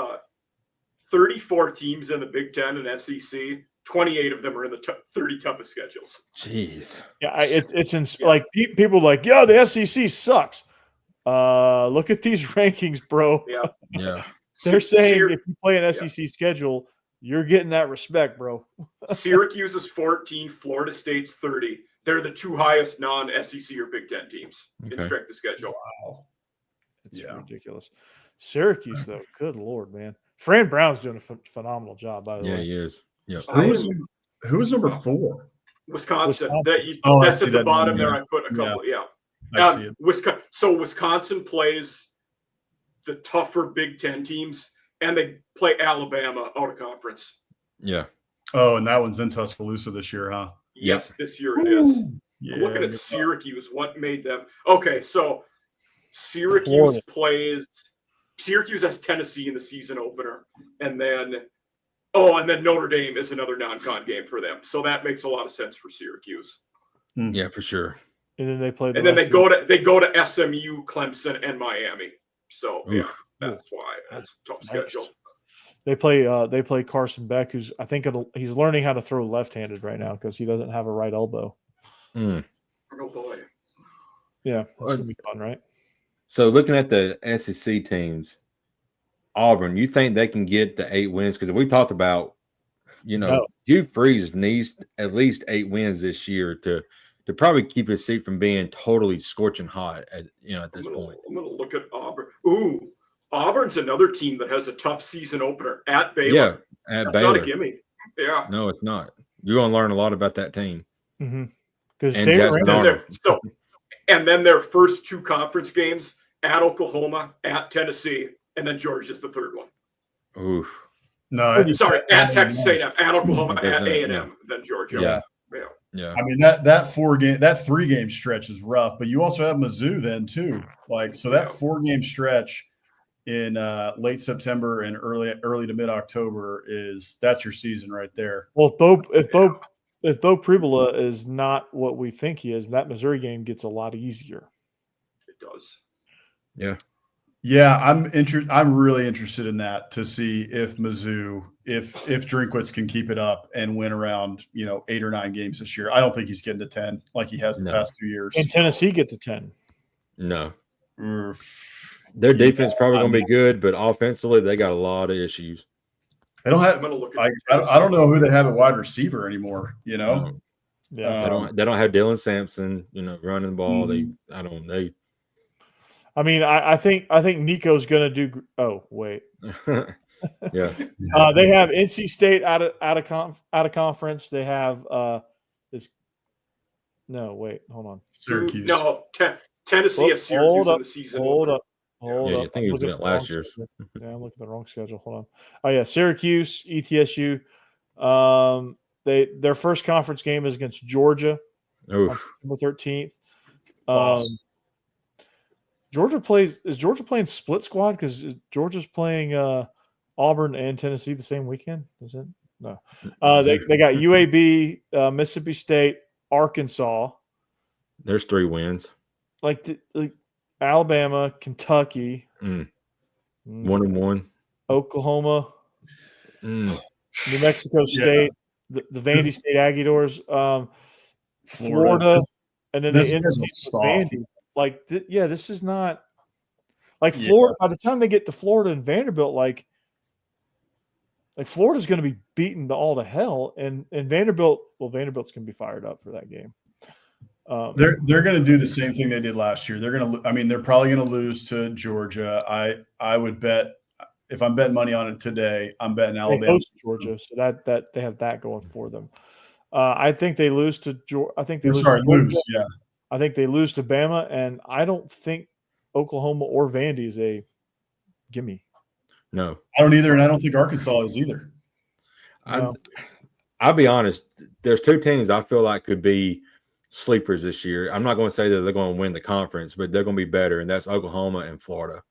34 teams in the Big Ten and SEC. 28 of them are in the 30 toughest schedules. Jeez. Yeah, it's like people the SEC sucks. Look at these rankings, bro. Yeah. They're saying if you play an SEC schedule, you're getting that respect, bro. Syracuse is 14, Florida State's 30. They're the two highest non-SEC or Big Ten teams in strength of schedule. Wow. It's ridiculous. Syracuse, though, good Lord, man. Fran Brown's doing a phenomenal job, by the way. Yeah, he is. Yeah. Who was number 4? Wisconsin. That's at the bottom there. I put a couple. I see it. So Wisconsin plays the tougher Big Ten teams, and they play Alabama out of conference. Yeah. Oh, and that one's in Tuscaloosa this year, huh? Yes, this year it is. I'm looking at Syracuse. What made them? Okay, so Syracuse has Tennessee in the season opener, and then Notre Dame is another non-con game for them. So that makes a lot of sense for Syracuse. Yeah, for sure. And then they play. And then they go to SMU, Clemson, and Miami. So that's why that's a tough schedule. They play Carson Beck, who's I think he's learning how to throw left-handed right now because he doesn't have a right elbow. Oh boy. Yeah, it's gonna be fun, right? So looking at the SEC teams, Auburn, you think they can get the 8 wins? Because we talked about, Hugh Freeze needs at least 8 wins this year to probably keep his seat from being totally scorching hot at this point. I'm gonna look at Auburn. Ooh, Auburn's another team that has a tough season opener at Baylor. Yeah, That's not a gimme. Yeah. No, it's not. You're gonna learn a lot about that team. Because and then their first 2 conference games at Oklahoma, at Tennessee, and then Georgia's the third one. Oof. No, sorry, at Texas A&M, at Oklahoma, at A&M, then Georgia. Yeah. I mean that 3-game stretch is rough, but you also have Mizzou then too. That 4-game stretch in late September and early to mid October that's your season right there. Well, if Bo Pribula is not what we think he is, that Missouri game gets a lot easier. It does. Yeah. Yeah, I'm really interested in that to see if Mizzou, if Drinkwitz can keep it up and win around 8 or 9 games this year. I don't think he's getting to 10 like he has the past 2 years. And Tennessee get to 10. No. Their defense probably going to be good, but offensively they got a lot of issues. They don't have. I don't know who they have at wide receiver anymore. Yeah, they don't have Dylan Sampson. Running the ball. I mean, I think Nico's going to do. Oh wait. Yeah. They have NC State out of conference. They have this. No, wait, hold on. Syracuse. No, Tennessee has Syracuse in the season. Hold up. I think it was in last year's. Yeah, I'm looking at the wrong schedule. Hold on. Oh yeah, Syracuse, ETSU. Their first conference game is against Georgia on September 13th. Is Georgia playing split squad? Because Georgia's playing Auburn and Tennessee the same weekend. Is it? No. They got UAB, Mississippi State, Arkansas. There's 3 wins. Like Alabama, Kentucky, 1-1. Oklahoma, New Mexico State, the Vandy State Aggiadors, Florida, and then they end with Vandy. This is not Florida. By the time they get to Florida and Vanderbilt, Florida's going to be beaten to all to hell, and Vanderbilt's going to be fired up for that game. They're going to do the same thing they did last year. They're probably going to lose to Georgia. I would bet, if I'm betting money on it today, I'm betting Alabama. Host Georgia, so that they have that going for them. I think they lose to Georgia. I think they lose. Yeah. I think they lose to Bama, and I don't think Oklahoma or Vandy is a gimme. No, I don't either, and I don't think Arkansas is either. No. I'll be honest. There's two teams I feel like could be sleepers this year. I'm not going to say that they're going to win the conference, but they're going to be better, and that's Oklahoma and Florida.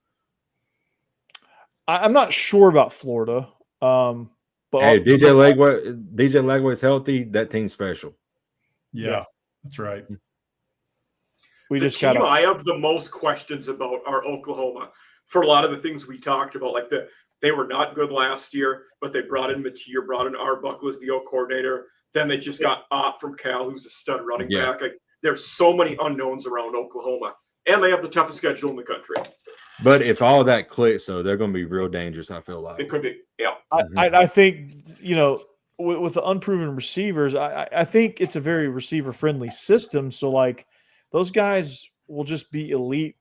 I'm not sure about Florida. But hey, DJ Legway's healthy. That team's special. Yeah, that's right. I have the most questions about are Oklahoma for a lot of the things we talked about. Like they were not good last year, but they brought in Mateer, brought in Arbuckle as the O coordinator. Then they just got Ott from Cal, who's a stud running back. Like, there's so many unknowns around Oklahoma, and they have the toughest schedule in the country. But if all of that clicks, so they're going to be real dangerous. I feel like it could be. Yeah, I think with the unproven receivers, I think it's a very receiver friendly system. So like those guys will just be elite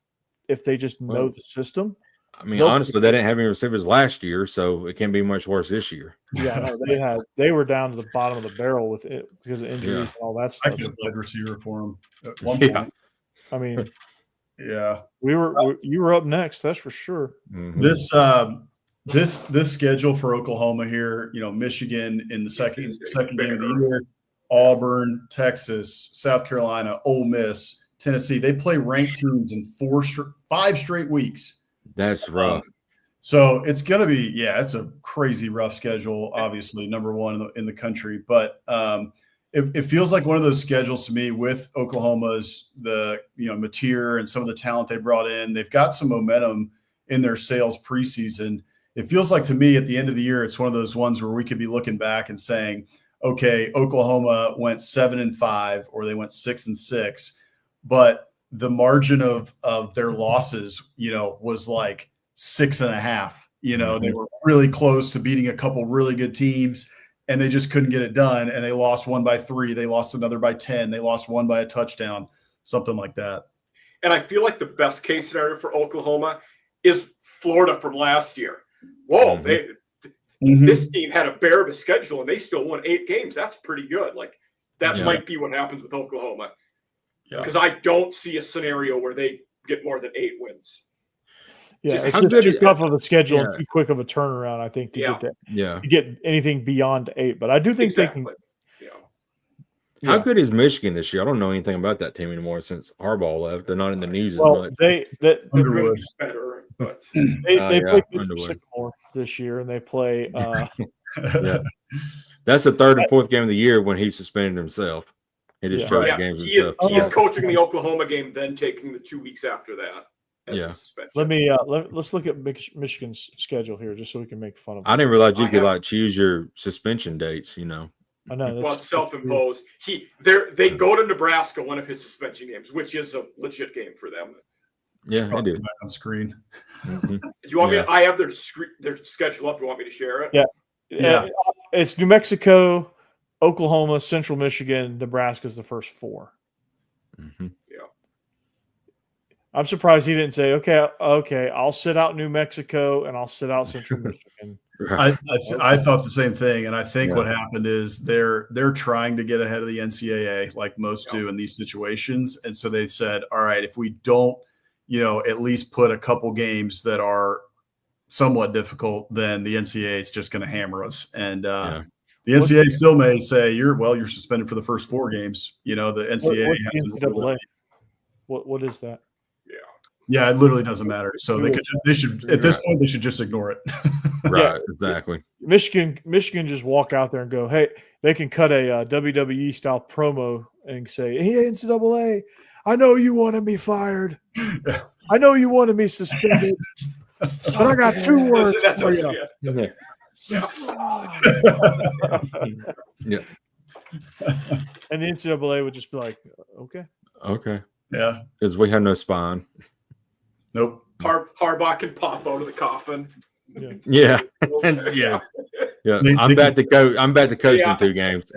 if they just know the system. I mean, honestly, they didn't have any receivers last year, so it can't be much worse this year. Yeah, no, they were down to the bottom of the barrel with it because of injuries and all that stuff. I could have played receiver for them at one point. I mean, yeah, you were up next, that's for sure. Mm-hmm. This schedule for Oklahoma here, Michigan in the second game of the year, Auburn, Texas, South Carolina, Ole Miss, Tennessee. They play ranked teams in 5 straight weeks. That's rough. So it's going to be, it's a crazy rough schedule, obviously, number one in the country. But it feels like one of those schedules to me with Oklahoma's, Mateer and some of the talent they brought in. They've got some momentum in their sales preseason. It feels like to me at the end of the year, it's one of those ones where we could be looking back and saying, okay, Oklahoma went 7-5 or they went 6-6, but the margin of their losses, was like 6.5. They were really close to beating a couple really good teams, and they just couldn't get it done. And they lost one by 3. They lost another by 10. They lost one by a touchdown, something like that. And I feel like the best case scenario for Oklahoma is Florida from last year. Whoa, this team had a bear of a schedule, and they still won 8 games. That's pretty good. Like that might be what happens with Oklahoma. Because I don't see a scenario where they get more than 8 wins. Yeah, it's just too tough of a schedule and too quick of a turnaround, I think, to get that. Yeah. To get anything beyond 8. But I do think they can. How good is Michigan this year? I don't know anything about that team anymore since Harbaugh left. They're not in the news as much. Underwood. Better, but they play Sycamore this year, and they play. That's the 3rd and 4th game of the year when he suspended himself. He just chose the games himself. He is coaching the Oklahoma game, then taking the 2 weeks after that. Let's look at Michigan's schedule here, just so we can make fun of it. I didn't realize you could choose your suspension dates. I know. Well, it's self-imposed. They go to Nebraska, one of his suspension games, which is a legit game for them. Yeah, I do. On screen. Mm-hmm. Do you want me? I have their schedule up. Do you want me to share it? Yeah. It's New Mexico, Oklahoma, Central Michigan, Nebraska's the first 4. Mm-hmm. Yeah. I'm surprised he didn't say, okay, I'll sit out New Mexico and I'll sit out Central Michigan. I thought the same thing, and I think what happened is they're trying to get ahead of the NCAA like most do in these situations, and so they said, all right, if we don't, at least put a couple games that are somewhat difficult, then the NCAA is just going to hammer us, and the NCAA still may say you're suspended for the first 4 games. The NCAA has what is that? Yeah, it literally doesn't matter. So they should at this point they should just ignore it. Right, exactly. Michigan just walk out there and go, hey, they can cut a WWE style promo and say, hey, NCAA, I know you wanted me fired. I know you wanted me suspended, but I got 2 words for you. Yeah. And the NCAA would just be like, okay. Yeah, because we have no spine. Nope. Harbaugh can pop out of the coffin. Yeah. Yeah, I'm back to coach. I'm back to coaching in 2 games.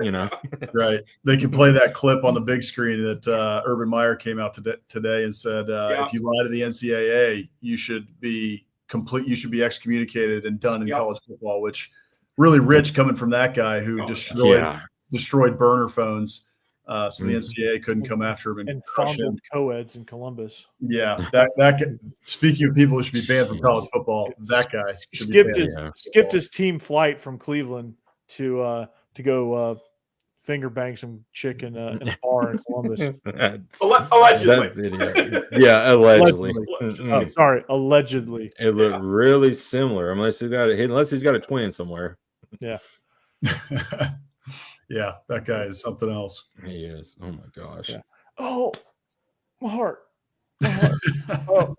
Right? They can play that clip on the big screen that Urban Meyer came out today and said, if you lie to the NCAA, you should be complete. You should be excommunicated and done in college football. Which really rich coming from that guy who destroyed burner phones. So the NCAA couldn't come after him and fondled co-eds in Columbus. Yeah, that speaking of people who should be banned from college football, that guy skipped his team flight from Cleveland to go finger bang some chick in a bar in Columbus. Allegedly. Allegedly. Oh, sorry, allegedly. It looked really similar, unless he's got a twin somewhere. Yeah. Yeah, that guy is something else. He is. Oh my gosh. Yeah. Oh, my heart.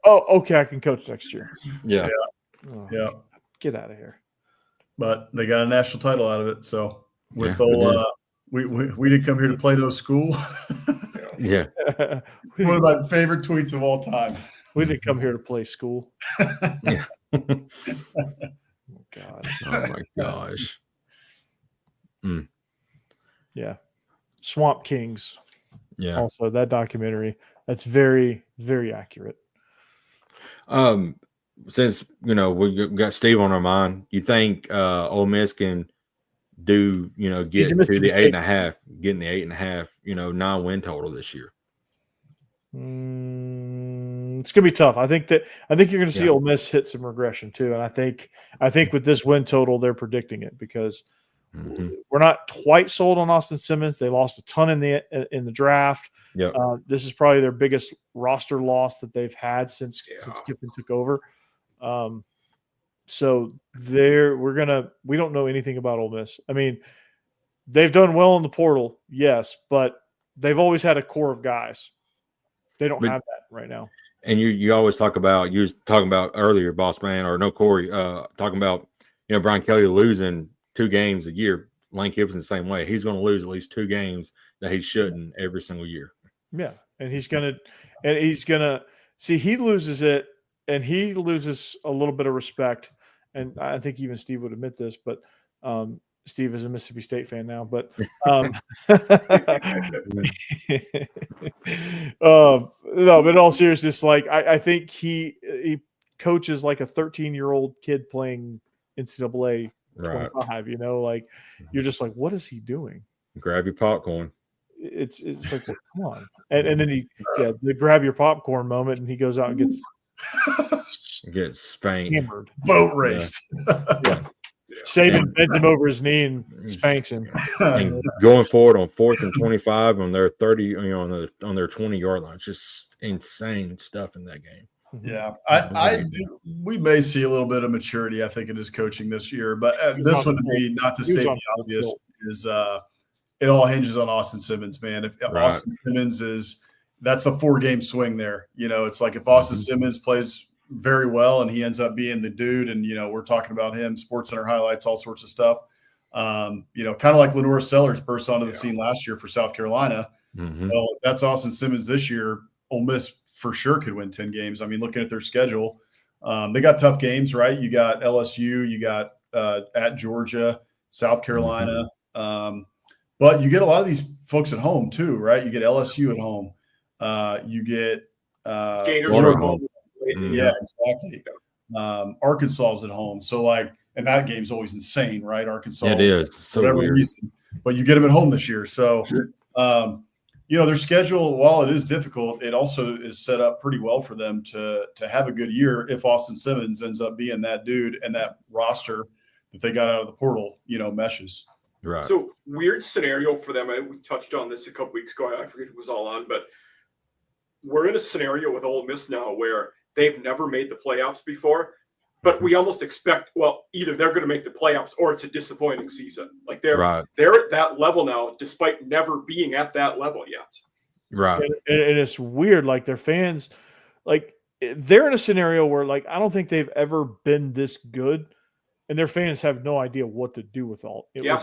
Okay. I can coach next year. Yeah. Yeah. Get out of here. But they got a national title out of it. So we didn't come here to play no school. Yeah. One of my favorite tweets of all time. We didn't come here to play school. Yeah. Oh God. Oh my gosh. Yeah. Swamp Kings. Yeah. Also, that documentary, that's very, very accurate. Since we got Steve on our mind, you think Ole Miss can get to the 8.5, getting the 8.5, 9-win total this year? It's gonna be tough. I think you're gonna see Ole Miss hit some regression too, and I think with this win total, they're predicting it because we're not quite sold on Austin Simmons. They lost a ton in the draft. Yeah, this is probably their biggest roster loss that they've had since Kiffin took over. So we don't know anything about Ole Miss. I mean, they've done well in the portal, yes, but they've always had a core of guys. They don't have that right now. And you always talk about, you was talking about earlier, Boss Man, or no, Corey, talking about, Brian Kelly losing 2 games a year. Lane Kiffin's the same way. He's going to lose at least 2 games that he shouldn't every single year. Yeah. And he's going to see, he loses it and he loses a little bit of respect. And I think even Steve would admit this, but Steve is a Mississippi State fan now, but no, but in all seriousness, like I think he coaches like a 13-year-old kid playing NCAA 25, like you're just like, what is he doing? Grab your popcorn. It's like, well, come on. And then the grab your popcorn moment, and he goes out and gets spanked. Hammered. Boat raced. Yeah. Saban bends him over his knee and spanks him. And going forward on 4th and 25 on their 30, on their 20-yard line. It's just insane stuff in that game. Yeah, we may see a little bit of maturity, I think, in his coaching this year. But this one, to me, not to state the obvious, is it all hinges on Austin Simmons, man. If Austin Simmons that's a 4-game swing there. It's like if Austin Simmons plays very well and he ends up being the dude, and we're talking about him, Sports Center highlights, all sorts of stuff. Kind of like Lenore Sellers burst onto the scene last year for South Carolina. Well, that's Austin Simmons this year. Ole Miss for sure could win 10 games. I mean, looking at their schedule, they got tough games, right? You got LSU, you got at Georgia, South Carolina, but you get a lot of these folks at home too, right? You get LSU at home, you get Gators at home. Yeah, exactly. Arkansas's at home, so and that game's always insane, right? Arkansas, it is so whatever weird. Reason, but you get them at home this year, so. Their schedule, while it is difficult, it also is set up pretty well for them to have a good year if Austin Simmons ends up being that dude and that roster that they got out of the portal, meshes. Right. So weird scenario for them. We touched on this a couple weeks ago. I forget who was all on, but we're in a scenario with Ole Miss now where they've never made the playoffs before, but we almost expect, either they're going to make the playoffs or it's a disappointing season. Like they're at that level now, despite never being at that level yet. Right. And it's weird. Like their fans, like they're in a scenario where I don't think they've ever been this good, and their fans have no idea what to do with all. Their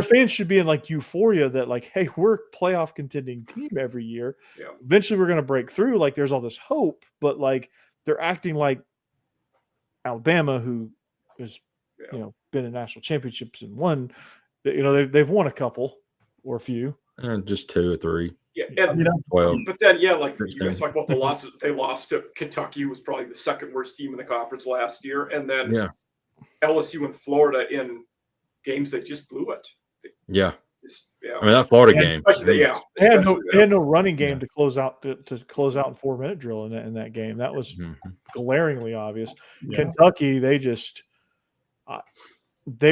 fans should be in euphoria that hey, we're a playoff contending team every year. Yeah. Eventually we're going to break through. There's all this hope, but they're acting like Alabama, who is, been in national championships and won. You know, they've won a couple or a few. Just 2 or 3. Yeah, and but then like you guys talk about the losses. They lost to Kentucky, who was probably the second worst team in the conference last year, and then LSU and Florida in games that just blew it. I mean, that Florida game. They had no running game to close out in 4-minute drill in that game. That was glaringly obvious. Yeah. Kentucky, they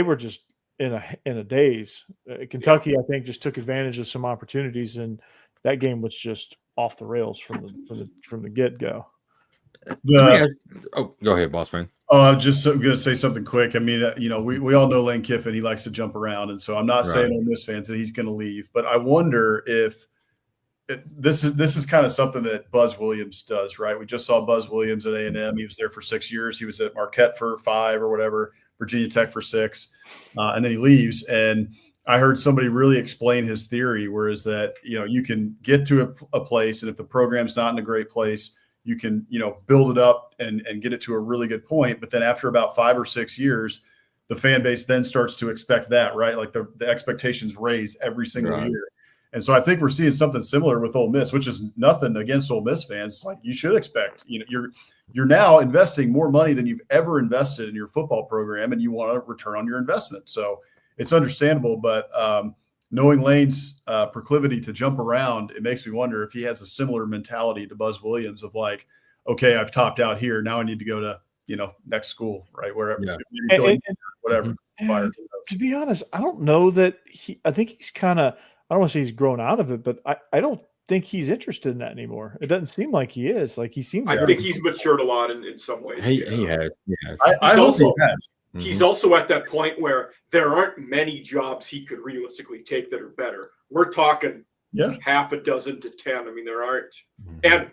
were just in a daze. Kentucky, I think, just took advantage of some opportunities, and that game was just off the rails from the get go. Go ahead, boss man. Oh, I'm just going to say something quick. I mean, we all know Lane Kiffin. He likes to jump around, and so I'm not saying Ole Miss fans that he's going to leave, but I wonder if this is kind of something that Buzz Williams does, right? We just saw Buzz Williams at A&M. He was there for 6 years. He was at Marquette for 5 or whatever, Virginia Tech for 6, and then he leaves. And I heard somebody really explain his theory, whereas that you can get to a place, and if the program's not in a great place, you can, build it up and get it to a really good point. But then after about 5 or 6 years, the fan base then starts to expect that, right? Like the expectations raise every single year. And so I think we're seeing something similar with Ole Miss, which is nothing against Ole Miss fans. Like you should expect, you're now investing more money than you've ever invested in your football program, and you want a return on your investment. So it's understandable, but knowing Lane's proclivity to jump around, it makes me wonder if he has a similar mentality to Buzz Williams of like, okay, I've topped out here. Now I need to go to, next school, right? Wherever, whatever. To be honest, I don't know that I think he's kind of, I don't want to say he's grown out of it, but I don't think he's interested in that anymore. It doesn't seem like he is. Like he seems. I think he's matured a lot in some ways. He has. I also has. He's also at that point where there aren't many jobs he could realistically take that are better. We're talking half a dozen to 10. I mean, there aren't. And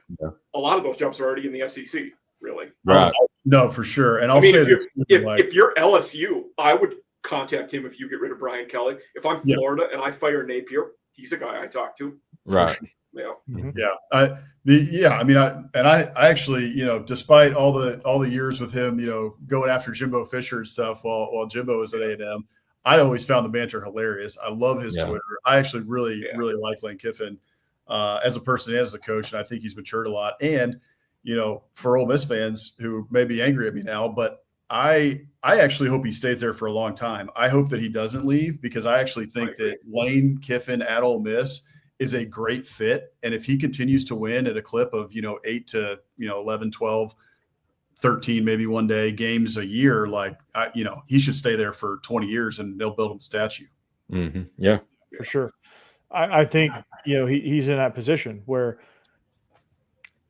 a lot of those jobs are already in the SEC, really. Right. No, for sure. And I'll say if you're LSU, I would contact him if you get rid of Brian Kelly. If I'm Florida and I fire Napier, he's a guy I talk to. Right. Yeah. Yeah. I actually, despite all the years with him, going after Jimbo Fisher and stuff while Jimbo was at A&M, I always found the banter hilarious. I love his Twitter. I actually really like Lane Kiffin as a person and as a coach, and I think he's matured a lot. And, for Ole Miss fans who may be angry at me now, but I actually hope he stays there for a long time. I hope that he doesn't leave, because I actually think that Lane Kiffin at Ole Miss is a great fit. And if he continues to win at a clip of, 8 to, 11, 12, 13, maybe one day games a year, he should stay there for 20 years and they'll build him a statue. Mm-hmm. Yeah, for sure. I think, he's in that position where,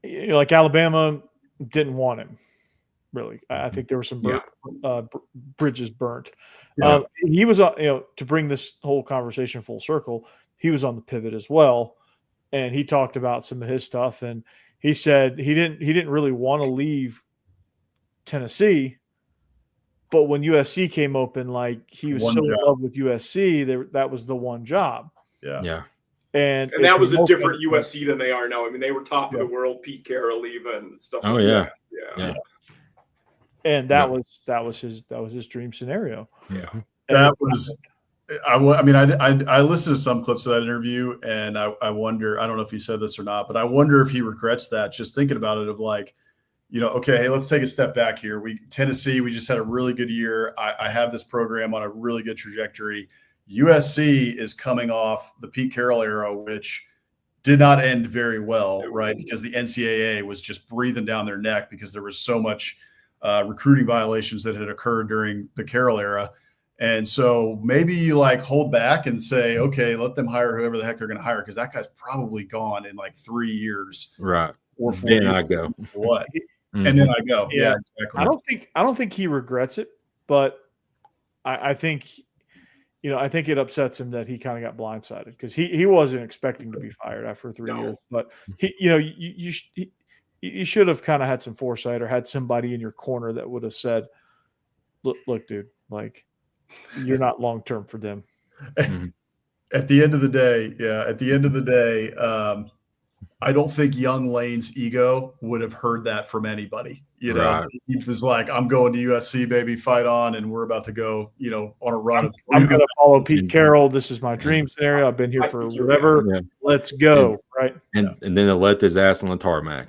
like Alabama didn't want him. Really, I think there were some bridges burnt. Yeah. He was, to bring this whole conversation full circle, he was on the pivot as well, and he talked about some of his stuff. And he said he didn't really want to leave Tennessee, but when USC came open, like he was so in love with USC, that was the one job. Yeah. And that was a different USC than they are now. I mean, they were top of the world, Pete Carroll leaving stuff. Oh, like yeah. And that was his dream scenario. Yeah. I listened to some clips of that interview, and I wonder, I don't know if he said this or not, but I wonder if he regrets that, just thinking about it, of like, okay, hey, let's take a step back here. Tennessee, we just had a really good year. I have this program on a really good trajectory. USC is coming off the Pete Carroll era, which did not end very well, right? Because the NCAA was just breathing down their neck because there was so much recruiting violations that had occurred during the Carroll era. And so maybe you hold back and say, okay, let them hire whoever the heck they're going to hire, because that guy's probably gone in 3 years. Right. Or 4 years. Then I go. What? Mm-hmm. And then I go. Yeah, exactly. I don't think he regrets it, but I think I think it upsets him that he kind of got blindsided, because he wasn't expecting to be fired after 3 years. But you should have kind of had some foresight, or had somebody in your corner that would have said, look, dude, you're not long term for them. At the end of the day, I don't think young Lane's ego would have heard that from anybody. You know, Right. he was like, I'm going to USC, baby, fight on. And we're about to go, on a run. I'm going to follow Pete Carroll. This is my dream scenario. I've been here for whatever. Yeah. Let's go. Right. And then they left his ass on the tarmac.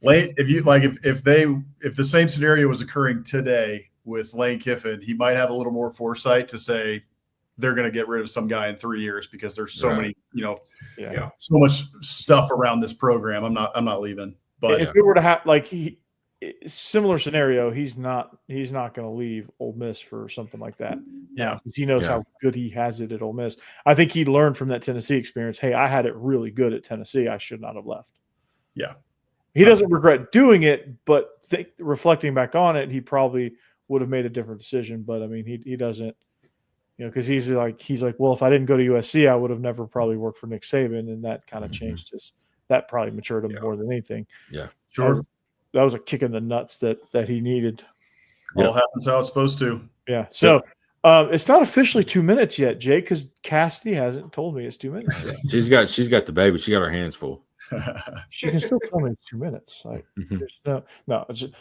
Lane, if the same scenario was occurring today with Lane Kiffin, he might have a little more foresight to say they're going to get rid of some guy in 3 years because there's so many, so much stuff around this program. I'm not leaving. But if it were to have similar scenario, he's not going to leave Ole Miss for something like that. Yeah, because he knows how good he has it at Ole Miss. I think he learned from that Tennessee experience. Hey, I had it really good at Tennessee. I should not have left. Yeah, he doesn't regret doing it, but reflecting back on it, he probably would have made a different decision. But I mean, he doesn't, because he's like, well, if I didn't go to USC, I would have never probably worked for Nick Saban, and that kind of changed his. That probably matured him more than anything. Yeah, sure. That was a kick in the nuts that he needed. All happens how it's supposed to. Yeah. So it's not officially 2 minutes yet, Jake, because Cassidy hasn't told me it's 2 minutes yet. She's got the baby. She got her hands full. She can still tell me it's 2 minutes. Like, no. Just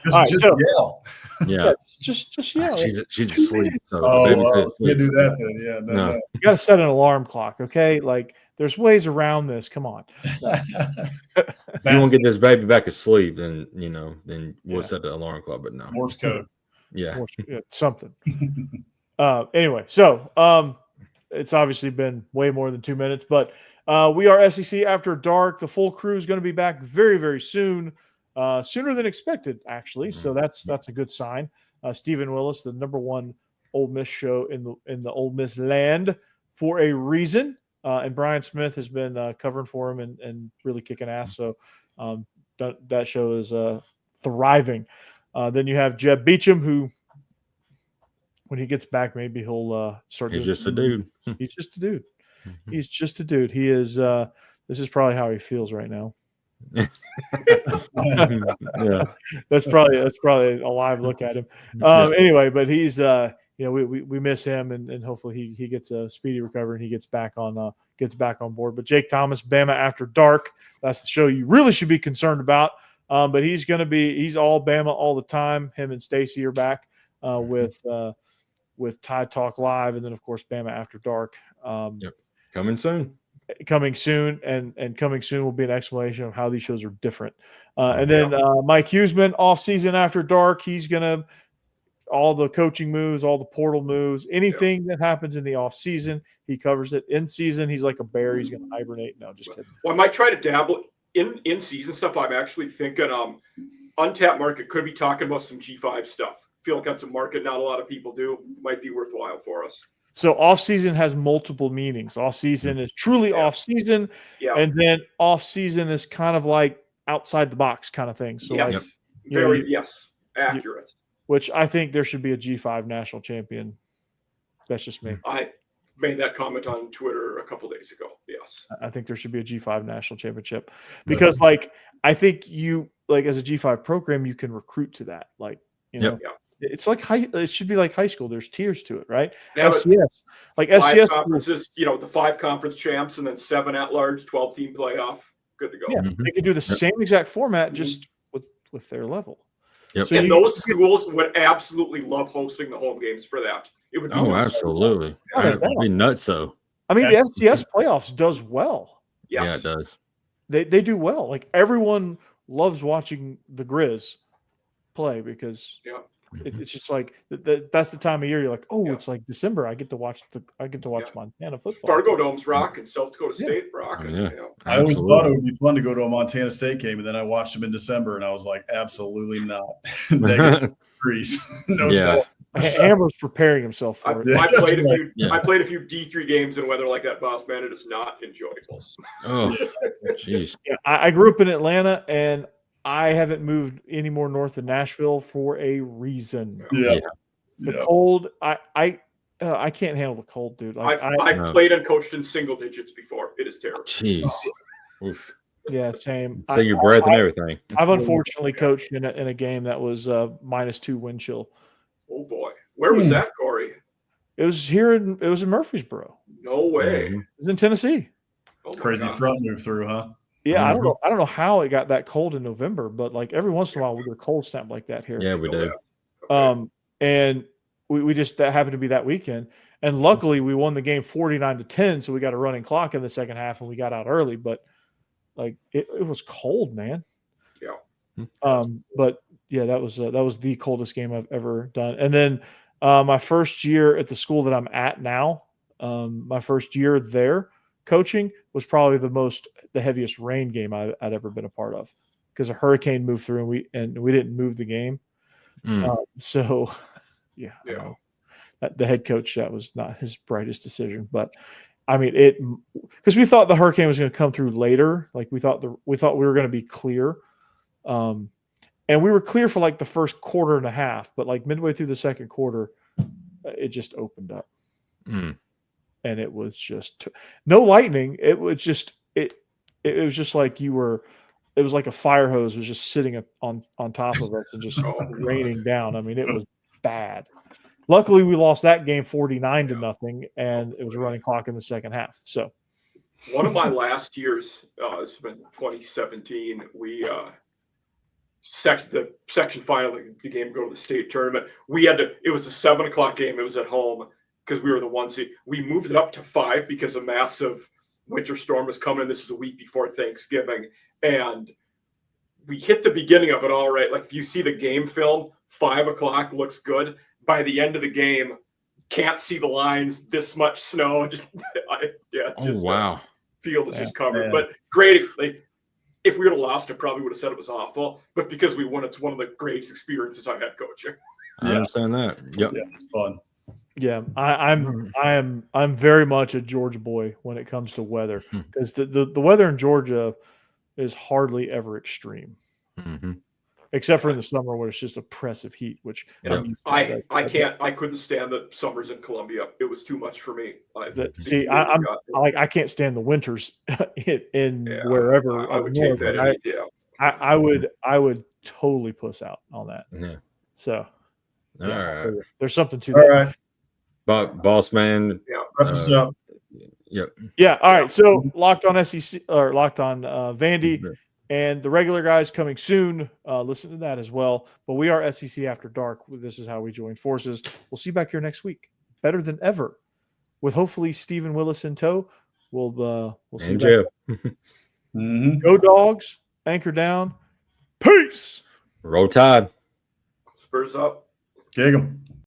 yell. Yeah. Just yell. She's asleep. So can't do that then. Yeah. No. You got to set an alarm clock, okay? Like, there's ways around this. Come on. If you want to get this baby back asleep, then we'll set the alarm clock. But no, Morse code. Yeah, something. Anyway, so it's obviously been way more than 2 minutes, but we are SEC After Dark. The full crew is going to be back very, very soon, sooner than expected, actually. So that's a good sign. Stephen Willis, the #1 Ole Miss show in the Ole Miss land for a reason. And Brian Smith has been covering for him and really kicking ass. So that show is thriving. Then you have Jeb Beecham, who, when he gets back, maybe he'll start. He's just a dude. He's just a dude. He's just a dude. He is. This is probably how he feels right now. Yeah, that's probably a live look at him. Anyway, but he's. We miss him, and hopefully he gets a speedy recovery and he gets back on board. But Jake Thomas, Bama After Dark, that's the show you really should be concerned about. But he's all Bama all the time. Him and Stacy are back with Tide Talk Live, and then of course Bama After Dark. Coming soon. Coming soon, and coming soon will be an explanation of how these shows are different. And then Mike Huseman, Off Season After Dark. He's gonna. All the coaching moves, all the portal moves, anything that happens in the off season, he covers it. In season, he's like a bear. He's going to hibernate. No, just kidding. Well, I might try to dabble in season stuff. I'm actually thinking Untapped Market could be talking about some G5 stuff. I feel like that's a market not a lot of people do. Might be worthwhile for us. So off season has multiple meanings. Off season is truly off season, and then off season is kind of like outside the box kind of thing. So accurate. Which I think there should be a G5 national champion. That's just me. I made that comment on Twitter a couple days ago. Yes. I think there should be a G5 national championship because I think you as a G5 program, you can recruit to that. It's like it should be like high school. There's tiers to it, right? FCS. FCS conferences, the 5 conference champs and then 7 at large, 12 team playoff. Good to go. Yeah. They could do the same exact format just with their level. Yep. So those schools would absolutely love hosting the home games for that. It would be absolutely. It'd be nuts. So I mean, the FCS playoffs does well. Yes. Yeah, it does. They do well. Like everyone loves watching the Grizz play because it's just like that's the time of year you're like, it's like December. I get to watch Montana football. Fargo Dome's rock and South Dakota State rock. I always thought it would be fun to go to a Montana State game, and then I watched them in December, and I was like, absolutely not. Negative degrees. Amber's preparing himself for it. I played a few D3 games in weather like that, boss man. It is not enjoyable. Oh, jeez. Yeah, I grew up in Atlanta, and I haven't moved any more north than Nashville for a reason. Yeah. The cold, I can't handle the cold, dude. I've played and coached in single digits before. It is terrible. Jeez. Oof. Yeah, same. Say your breath and everything. I've unfortunately coached in a game that was -2 wind chill. Oh boy, where was that, Corey? It was it was in Murfreesboro. No way. It was in Tennessee. Crazy front move through, huh? Yeah, I don't know how it got that cold in November, but like every once in a while we get a cold snap like that here. Yeah, we do. And we just that happened to be that weekend. And luckily we won the game 49-10, so we got a running clock in the second half and we got out early, but like it was cold, man. Yeah. But yeah, that was the coldest game I've ever done. And then my first year at the school that I'm at now, my first year there coaching was probably the heaviest rain game I'd ever been a part of, because a hurricane moved through and we didn't move the game. So yeah. The head coach, that was not his brightest decision, but I mean because we thought the hurricane was going to come through later. Like we thought we were going to be clear. And we were clear for like the first quarter and a half, but like midway through the second quarter, it just opened up. And it was just no lightning. It was just it was just like it was like a fire hose was just sitting on top of us and just raining down. I mean, it was bad. Luckily, we lost that game 49-0, and it was a running clock in the second half. So, one of my last years, it's been 2017. We the section final of the game go to the state tournament. It was a 7:00 game. It was at home because we were the 1 seed. We moved it up to 5 because a massive winter storm was coming. This is a week before Thanksgiving, and we hit the beginning of it all right. Like if you see the game film, 5:00 looks good. By the end of the game, can't see the lines. This much snow. Wow. Field is just covered. But great. Like if we would have lost, I probably would have said it was awful. But because we won, it's one of the greatest experiences I've had coaching. I understand that. Yep. Yeah, it's fun. Yeah, I'm very much a Georgia boy when it comes to weather, because the weather in Georgia is hardly ever extreme, except for in the summer where it's just oppressive heat. Which I couldn't stand the summers in Columbia. It was too much for me. I can't stand the winters in wherever. I would take that. I would totally puss out on that. Yeah. So all right. So there's something to that. All right. Boss man. Wrap this up. Yep. Yeah. All right. So Locked on SEC or Locked on Vandy and the regular guys coming soon. Listen to that as well. But we are SEC After Dark. This is how we join forces. We'll see you back here next week, better than ever, with hopefully Stephen Willis in tow. We'll see you back. Go Dogs. Anchor down. Peace. Roll Tide. Spurs up. Gig 'em.